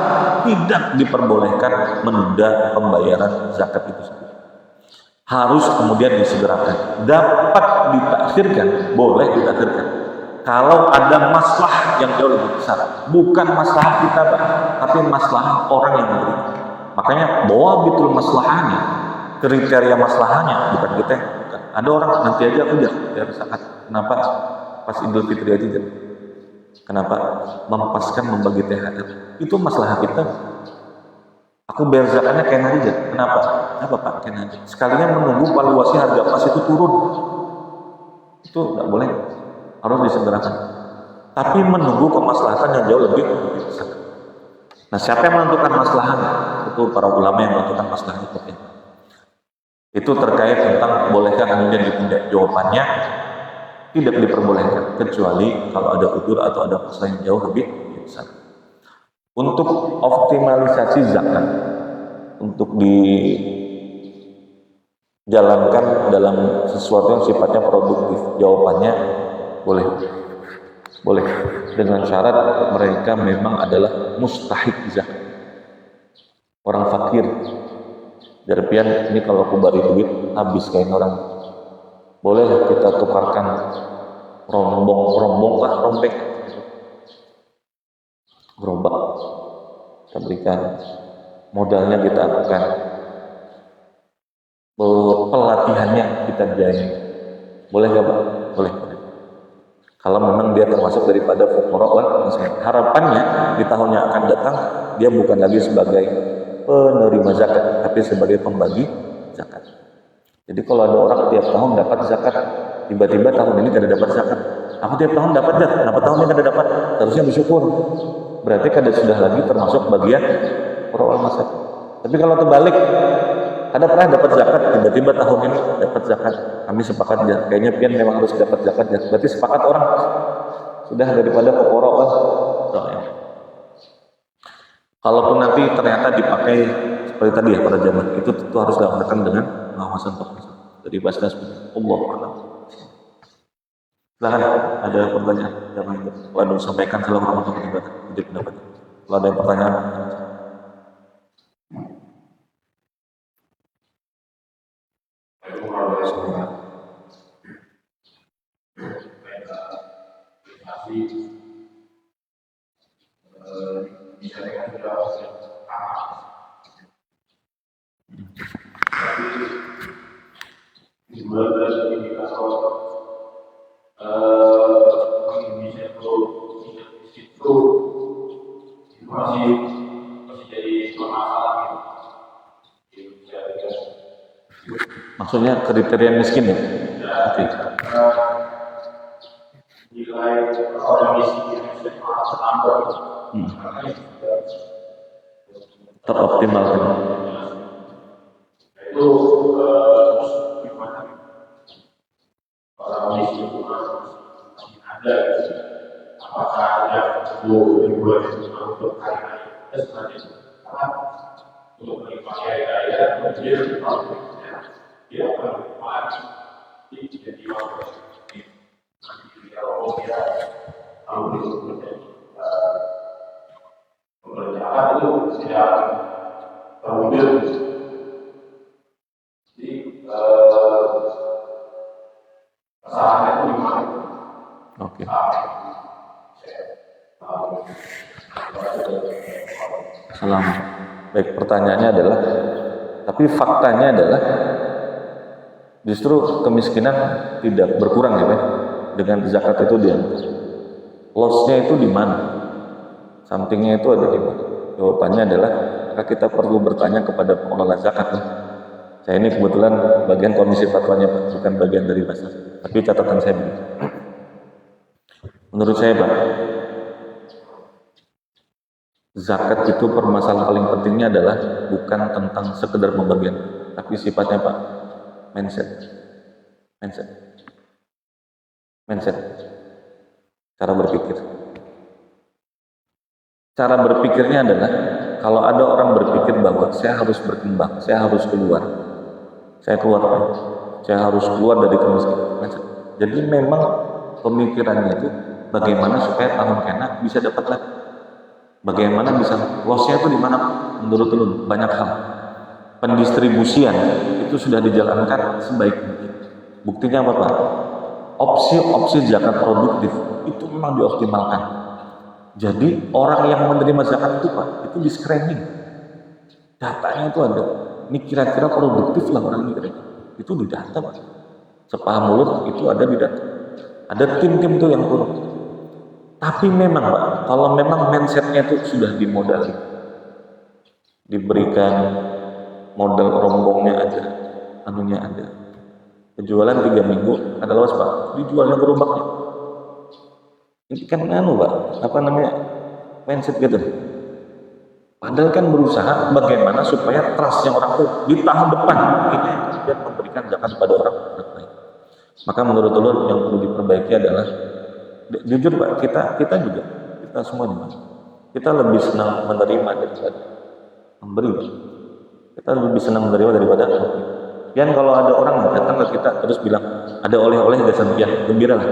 tidak diperbolehkan menunda pembayaran zakat itu sendiri. Harus kemudian disegerakan. Dapat ditakhirkan, boleh ditakhirkan. Kalau ada masalah yang jauh lebih besar, bukan masalah kita, Pak, tapi masalah orang yang memberi. Makanya bawa betul masalahnya, kriteria masalahnya, bukan kita. Bukan. Ada orang nanti aja aku biar zakat. Kenapa? Pas Idul Fitri aja. Kenapa? Mempaskan membagi THR. Itu masalah kita. Aku bayar zakatnya kayak aja. Kenapa? Kenapa Pak? Kayak aja. Sekalinya menunggu valuasi harga emas itu turun. Itu nggak boleh. Harus disegerakan. Tapi menunggu kemaslahatan yang jauh lebih besar. Nah, siapa yang menentukan maslahatnya? Itu para ulama yang menentukan maslahatnya. Itu terkait tentang bolehkah kemudian ditunda. Jawabannya tidak diperbolehkan kecuali kalau ada udzur atau ada masalah yang jauh lebih besar. Untuk optimalisasi zakat untuk dijalankan dalam sesuatu yang sifatnya produktif, jawabannya boleh dengan syarat mereka memang adalah mustahik zakat, orang fakir. Jarpian ini kalau aku beri duit habis kayak orang, boleh kita tukarkan rombeng gerobak, kita berikan modalnya, kita akan pelatihannya kita biayai. Boleh nggak Pak? Boleh. Kalau memang dia termasuk daripada fuqara wal masakin. Harapannya di tahun yang akan datang dia bukan lagi sebagai penerima zakat, tapi sebagai pembagi zakat. Jadi kalau ada orang tiap tahun dapat zakat, tiba-tiba tahun ini tidak dapat zakat, aku tiap tahun dapat zakat, kenapa tahun ini tidak dapat? Harusnya bersyukur. Berarti kada sudah lagi termasuk bagian fuqara wal masakin. Tapi kalau terbalik, ada pernah dapat zakat, tiba-tiba tahun ini dapat zakat, kami sepakat ya, kayaknya pian memang harus dapat zakat ya. Berarti sepakat orang sudah daripada fuqara wal masakin. Kalaupun nanti ternyata dipakai seperti tadi ya para jamaah, itu tentu harus dilakukan dengan pengawasan profesional. Jadi Basnas Allah a'lam. Silakan, ada pertanyaan yang lain? Waduh, sampaikan salam warahmatullahi wabarakatuh. Jadi pendapat. Kalau ada pertanyaan, Indonesia itu masih jadi masalah maksudnya kriteria miskin ya? Oke. Nilai orang miskin Indonesia tambah Teroptimalkan. itu gimana orang miskin itu masih ada, apakah ada dibuat untuk hari-hari sebenarnya untuk menikmati hari-hari dia akan mati jadi orang kalau dia tahu itu menjadi pemerintahan itu tidak terwujud. Jadi kesalahan itu gimana? Oke. Salam. Baik, pertanyaannya adalah, tapi faktanya adalah justru kemiskinan tidak berkurang ya Pak, dengan zakat itu diangkat. Loss-nya itu di mana? Something-nya itu ada di mana? Jawabannya adalah kita perlu bertanya kepada pengelola zakat. Saya ini kebetulan bagian komisi fatwanya Pak, bukan bagian dari Basnas. Tapi catatan saya begitu. Menurut saya Pak, zakat itu permasalahan paling pentingnya adalah bukan tentang sekedar pembagian, tapi sifatnya Pak, mindset, cara berpikir. Cara berpikirnya adalah kalau ada orang berpikir bahwa saya harus berkembang, saya harus keluar, saya harus keluar dari kemiskinan. Jadi memang pemikirannya itu bagaimana supaya tahun kena bisa dapat lagi, bagaimana bisa lossnya itu di mana? Menurut banyak hal. Pendistribusian itu sudah dijalankan sebaik mungkin. Buktinya apa Pak? Opsi zakat produktif itu memang dioptimalkan. Jadi orang yang menerima zakat itu Pak, itu di screening. Datanya itu ada. Ini kira-kira produktif lah orang ini. Itu di data Pak. Sepaham mulut itu ada di data. Ada tim-tim itu yang turun. Tapi memang Pak, kalau memang mindsetnya itu sudah dimodali, diberikan modal rombongnya ada, anunya ada. Penjualan 3 minggu ada luas Pak, dijualnya gerobaknya. Ini kan Pak, apa namanya, mindset gitu. Padahal kan berusaha bagaimana supaya trustnya orang tuh di tahun depan ini kemudian memberikan zakat kepada orang lain. Maka menurut ulun yang perlu diperbaiki adalah, jujur Pak, kita juga, kita semua juga, kita lebih senang menerima daripada memberi Pak. Kita lebih senang menerima daripada memberi. Dan kalau ada orang datang ke kita terus bilang ada oleh-oleh dasar pian, gembira lah.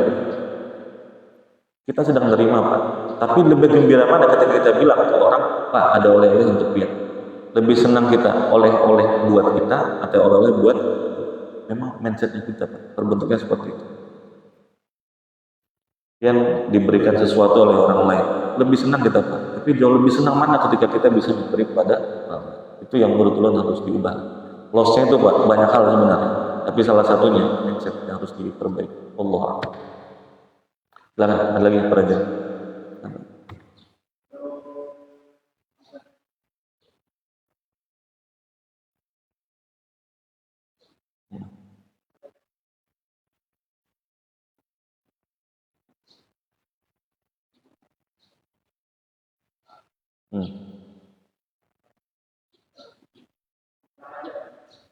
Kita sedang menerima Pak. Tapi lebih gembira mana ketika kita bilang ke orang, Pak ada oleh-oleh untuk pian. Lebih senang kita oleh-oleh buat kita atau oleh-oleh buat, memang mindsetnya kita Pak, terbentuknya seperti itu. Yang diberikan sesuatu oleh orang lain, lebih senang kita Pak. Tapi jauh lebih senang mana ketika kita bisa memberi kepada orang. Itu yang menurut ulun harus diubah. Lossnya itu Pak, banyak hal sebenarnya. tapi salah satunya mindset yang harus diperbaiki. Allah. Silakan, ada lagi peraja.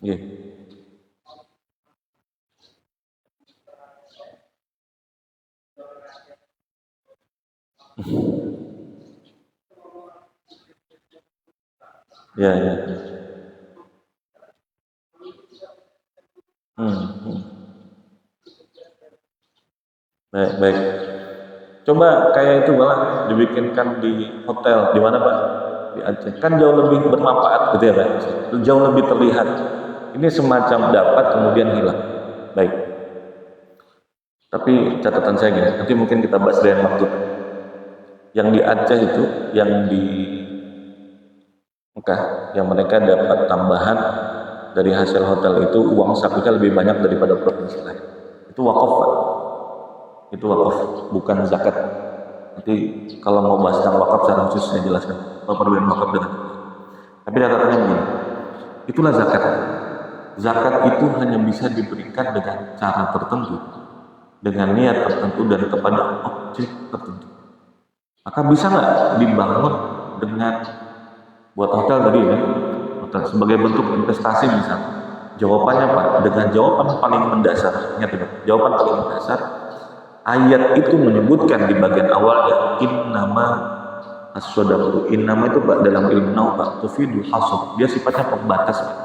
Yeah. Ya, ya. Baik, baik. Coba kayak itu malah dibikinkan di hotel, di mana Pak? Di Aceh. Kan jauh lebih bermanfaat gitu ya Pak? Jauh lebih terlihat. Ini semacam dapat kemudian hilang. Baik. Tapi catatan saya gini, nanti mungkin kita bahas dengan waktu. Yang di Aceh itu, yang di Mekah, yang mereka dapat tambahan dari hasil hotel itu, uang sakunya lebih banyak daripada provinsi lain. Itu wakaf Pak. Itu wakaf, bukan zakat. Nanti kalau mau bahas tentang wakaf secara khusus saya jelaskan apa perbedaan wakaf dengan. Tapi catatannya begini, itulah zakat. Zakat itu hanya bisa diberikan dengan cara tertentu, dengan niat tertentu dan kepada objek tertentu. Maka bisa nggak dibangun dengan buat hotel tadi ya, hotel sebagai bentuk investasi misalnya? Jawabannya Pak, dengan jawaban paling mendasar. Ingat ya, jawaban paling mendasar. Ayat itu menyebutkan di bagian awalnya innama as-shadaqatu. Innama itu Pak dalam ilmu nahwu Pak tufidul hasr. Dia sifatnya pembatas Pak.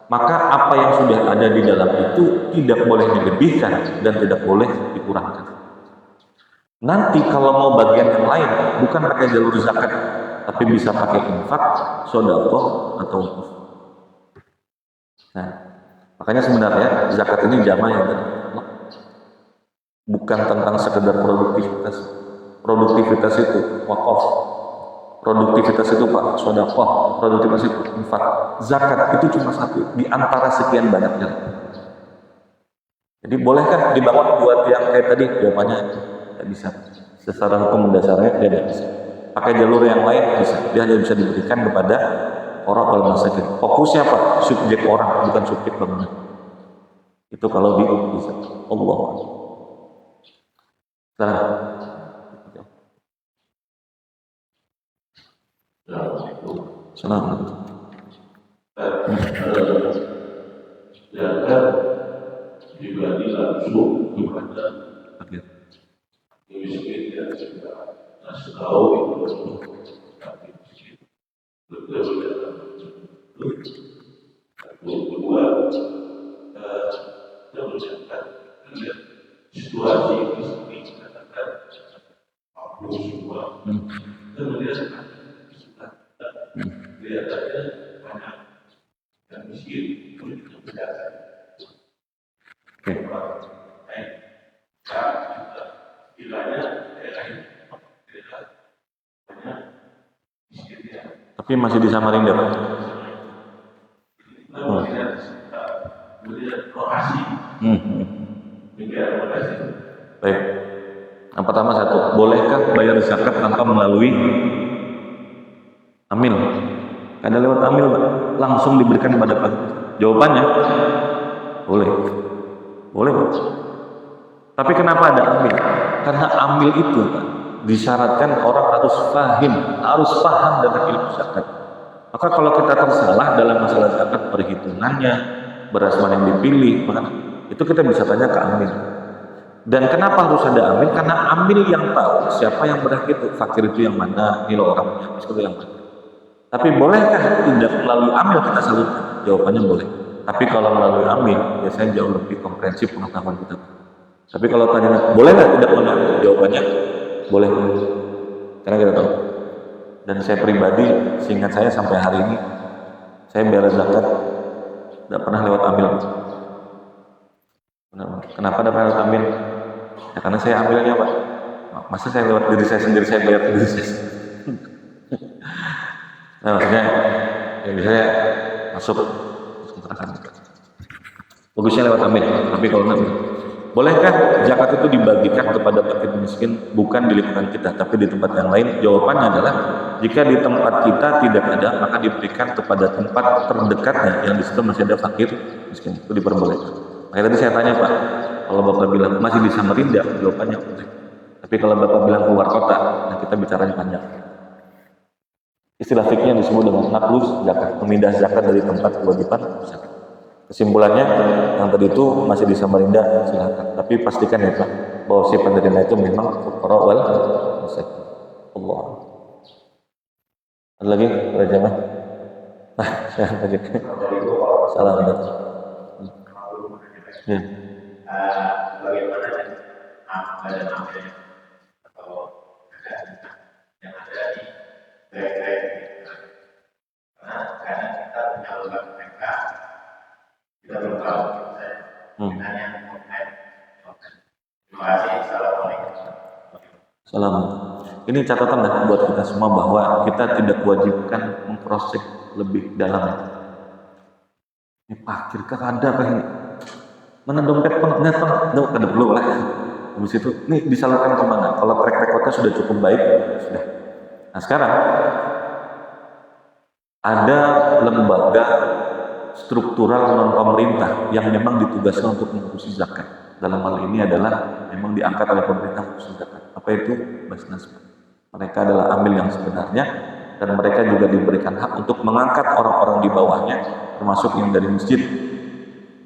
Maka apa yang sudah ada di dalam itu tidak boleh dilebihkan dan tidak boleh dikurangkan. Nanti kalau mau bagian yang lain bukan pakai jalur zakat, tapi bisa pakai infak, sedekah atau wakaf. Nah, makanya sebenarnya zakat ini jamaah ya. Bukan tentang sekedar produktivitas. Produktivitas itu wakaf. Produktivitas itu Pak, sedekah. Produktivitas itu infak. Zakat itu cuma satu di antara sekian banyak jalan. Jadi bolehkah dibangun buat yang kayak tadi? Jawabannya tidak bisa. Secara hukum dasarnya tidak bisa. Pakai jalur yang lain bisa. Dia hanya bisa diberikan kepada orang kalau masakin. Fokusnya Pak, subjek orang bukan subjek bangunan. Itu kalau bisa. Allah. Nah. Assalamualaikum. Zakat dibagi langsung kepada miskin yang sudah tahu itu tapi miskin betul dalam kedua kita mencatat situasi ini katakan aku semua kemudian kelihatannya banyak yang miskin itu berjalan. Baik, juga bilangnya daerah ini banyak miskinnya. Tapi masih di Samarinda Pak. Kemudian lokasi. Lokasi. Baik. Yang pertama satu, bolehkah bayar zakat tanpa melalui amil? Ada lewat amil Pak, langsung diberikan kepada Pak. Jawabannya boleh. Boleh Pak. Tapi kenapa ada amil? Karena amil itu Pak, disyaratkan orang harus paham dengan ilmu zakat. Maka kalau kita tersalah dalam masalah zakat, perhitungannya, beras mana yang dipilih, itu kita bisa tanya ke amil. Dan kenapa harus ada amil? Karena amil yang tahu siapa yang beras itu, fakir itu yang mana, nilai orang miskin itu yang mana. Tapi bolehkah tidak melalui amil kita salurkan? Jawabannya boleh. Tapi kalau melalui amil, biasanya jauh lebih komprehensif pengetahuan kita. Tapi kalau tanya, boleh nggak tidak melalui? Jawabannya boleh. Karena kita tahu. Dan saya pribadi, seingat saya sampai hari ini, saya bayar zakat tidak pernah lewat amil. Kenapa tidak pernah lewat amil? Ya karena saya ambilnya Pak. Masa saya lewat diri saya sendiri, saya bayar diri saya sendiri. Nah maksudnya, ya misalnya masuk kontrakan. Bagusnya lewat amil, tapi kalau enggak, bolehkah zakat itu dibagikan kepada fakir miskin bukan di lingkungan kita, tapi di tempat yang lain? Jawabannya adalah jika di tempat kita tidak ada, maka diberikan kepada tempat terdekatnya yang di situ masih ada fakir miskin, itu diperbolehkan. Makanya tadi saya tanya Pak, kalau Bapak bilang masih di Samarinda, jawabannya boleh. Tapi kalau Bapak bilang keluar kota, nah kita bicaranya panjang. Istilah fikih yang disebut dengan naklus zakat, memindah zakat dari tempat kewajiban zakat. Kesimpulannya, yang tadi itu masih di Samarinda, silakan. Tapi pastikan ya Pak, bahwa si penerima itu memang fuqara wal masakin. Allah. Ada lagi, para jamaah? Nah, saya lagi. Salam. Ya. Bagaimana ada namanya atau yang ada di daerah karena kita menyalurkan mereka kita belum tahu hanya online. Terima kasih. Assalamualaikum. Salam. Ini catatan ya buat kita semua bahwa kita tidak wajibkan memproses lebih dalam. Ini parkir kah ada apa ini? Mana dompet pengen ada belum lah. Habis itu, nih disalurkan kemana? Kalau track recordnya sudah cukup baik, sudah. Nah sekarang ada lembaga struktural non pemerintah yang memang ditugaskan untuk mengurusi zakat. Dalam hal ini adalah memang diangkat oleh pemerintah khusus zakat. Apa itu? Basnas. Mereka adalah amil yang sebenarnya dan mereka juga diberikan hak untuk mengangkat orang-orang di bawahnya, termasuk yang dari masjid.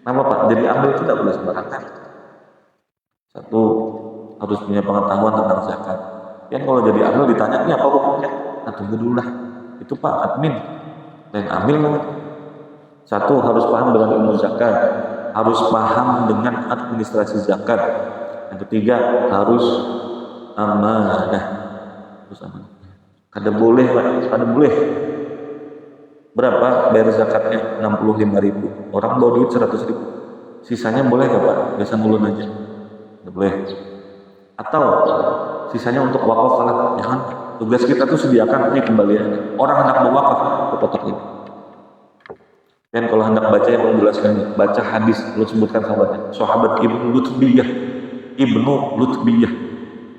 Kenapa Pak? Jadi amil tidak boleh sembarangan. Satu, harus punya pengetahuan tentang zakat. Yang kalau jadi amil ditanya, ini apa hukumnya? Nah tunggu dulu lah. Itu Pak admin. Dan amil satu, harus paham dengan ilmu zakat, harus paham dengan administrasi zakat. Yang ketiga, harus amanah. Harus amanah. Kada boleh Pak, kada boleh. Berapa bayar zakatnya? 65.000. Orang bawa duit 100.000. Sisanya boleh nggak Pak? Biasa ngulun aja. Nggak boleh. Atau sisanya untuk wakaf lah. Jangan. Tugas kita tuh sediakan ini kembaliannya. Orang hendak mau wakaf ke kotak ini. Dan kalau hendak baca yang menjelaskan, baca hadis, lu sebutkan sahabatnya. Sahabat Ibnu Lutbiyah.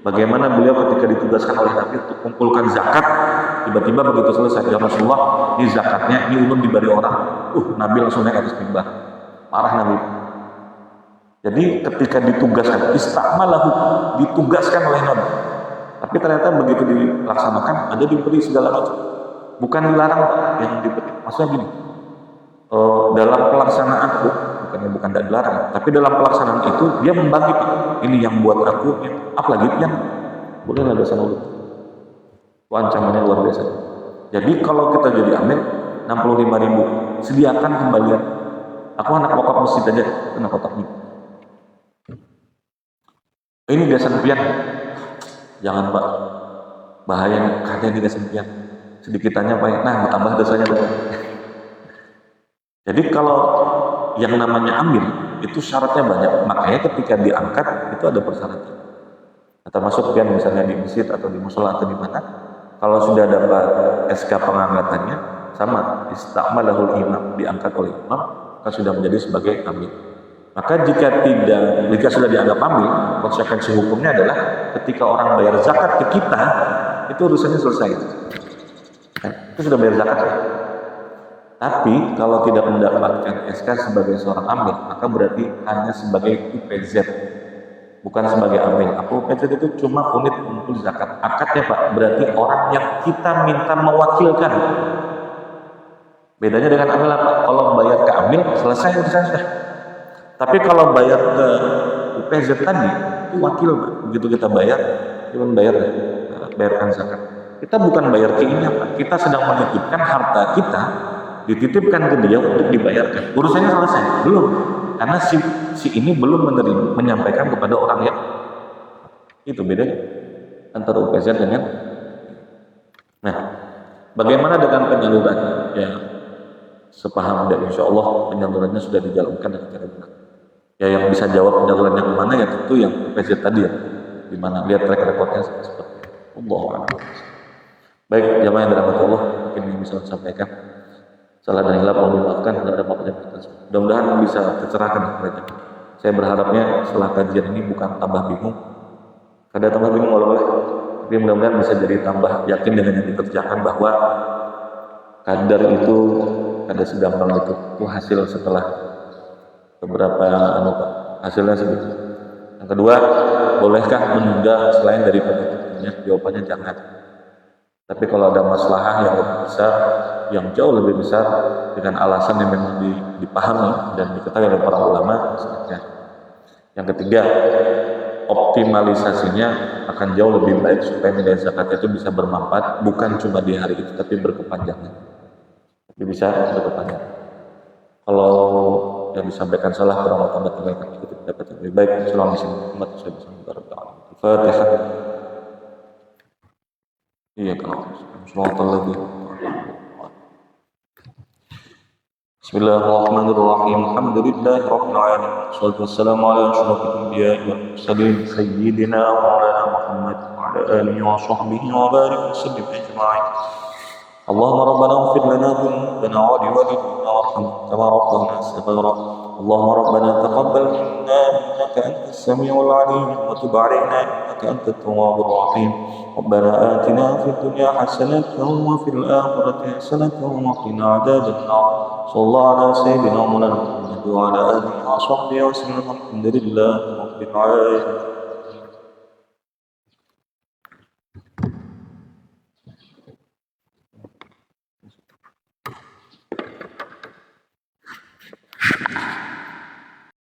Bagaimana beliau ketika ditugaskan oleh Nabi untuk mengumpulkan zakat, tiba-tiba begitu selesai, ya Rasulullah, ini zakatnya, ini ulun diberi orang. Nabi langsung naik atas mimbar. Marah Nabi. Jadi ketika ditugaskan, istakmalahu, ditugaskan oleh Nabi. Tapi ternyata begitu dilaksanakan, ada diberi segala macam. Bukan dilarang yang diberi. Maksudnya gini, dalam pelaksanaan bukan tidak dilarang, tapi dalam pelaksanaan itu dia membagi, ini yang buat aku, apalagi yang boleh nggak dosa mulut. Ancamannya luar biasa. Jadi kalau kita jadi amil 65.000, sediakan kembalian. Aku anak wakaf masjid aja, kena kotaknya. Ini desa pian, jangan Pak, bahaya kadang di desa pian. Sedikitannya Pak, nah tambah dosanya tuh. Jadi kalau yang namanya amil itu syaratnya banyak, makanya ketika diangkat itu ada persyaratan. Termasuk pian misalnya di masjid atau di musola atau di mana, kalau sudah dapat SK pengangkatannya sama istakmalahul imam, diangkat oleh imam, maka sudah menjadi sebagai amil. Maka jika sudah dianggap amil, konsekuensi hukumnya adalah ketika orang bayar zakat ke kita, itu urusannya selesai. Itu sudah bayar zakat. Tapi kalau tidak mendapatkan SK sebagai seorang amil, maka berarti hanya sebagai UPZ, bukan sebagai amil. UPZ itu cuma unit pengumpul zakat. Akadnya Pak, berarti orang yang kita minta mewakilkan. Bedanya dengan amil apa? Kalau bayar ke amil, selesai urusan sudah. Tapi kalau bayar ke UPZ tadi, itu wakil Pak. Begitu kita bayar, kita bayarkan zakat. Kita bukan bayar ke ini Pak. Kita sedang menitipkan harta kita, dititipkan ke dia untuk dibayarkan. Urusannya selesai? Belum. Karena si ini belum menyampaikan kepada orang yang itu beda antara UPZ dengan. Nah, bagaimana dengan penyaluran? Ya, sepaham dan insya Allah penyalurannya sudah dijalankan dengan cara benar. Ya, yang bisa jawab penyalurannya kemana ya tentu yang UPZ tadi ya, di mana lihat track recordnya seperti itu. Allah. Baik, jamaah yang dirahmati Allah, mungkin yang bisa saya sampaikan. Salah dan hilaf mohon dimaafkan, kalau ada apa-apa mudah-mudahan bisa tercerahkan mereka. Saya berharapnya setelah kajian ini bukan tambah bingung. Ada tambah bingung oleh, tapi mudah-mudahan bisa jadi tambah yakin dengan yang dikerjakan bahwa kadar itu, kadar segampang itu hasil setelah beberapa hasilnya segitu. Yang kedua, bolehkah menunda selain daripada tentunya? Jawabannya jangan. Tapi kalau ada masalah yang lebih besar, yang jauh lebih besar dengan alasan yang memang dipahami dan diketahui oleh para ulama, sebenarnya. Yang ketiga, optimalisasinya akan jauh lebih baik supaya nilai zakat itu bisa bermanfaat bukan cuma di hari itu tapi berkepanjangan. Tapi bisa berkepanjangan. Kalau yang disampaikan salah kurang tambah tinggalkan kita dapat lebih baik. Assalamualaikum warahmatullahi wabarakatuh. Fatihah. Iya kalau lagi. Bismillahirrahmanirrahim. Alhamdulillahirabbil alamin. Wassalatu wassalamu ala asyrofil anbiya'i wal mursalin sayyidina wa maulana Muhammad wa ala alihi wa sahbihi wa barik wa sallim ajma'in. اللهم ربنا اغفر لنا ذنوبنا ولوالدينا وارحمهم كما ربنا صغارا. اللهم ربنا تقبل منا انك انت السميع العليم وتب علينا انك انت التواب الرحيم. ربنا آتنا في الدنيا حسنة وفي الآخرة حسنة وقنا عذاب النار. صلى الله على سيدنا مولانا محمد وعلى آله وصحبه وسلم. الحمد لله رب العالمين.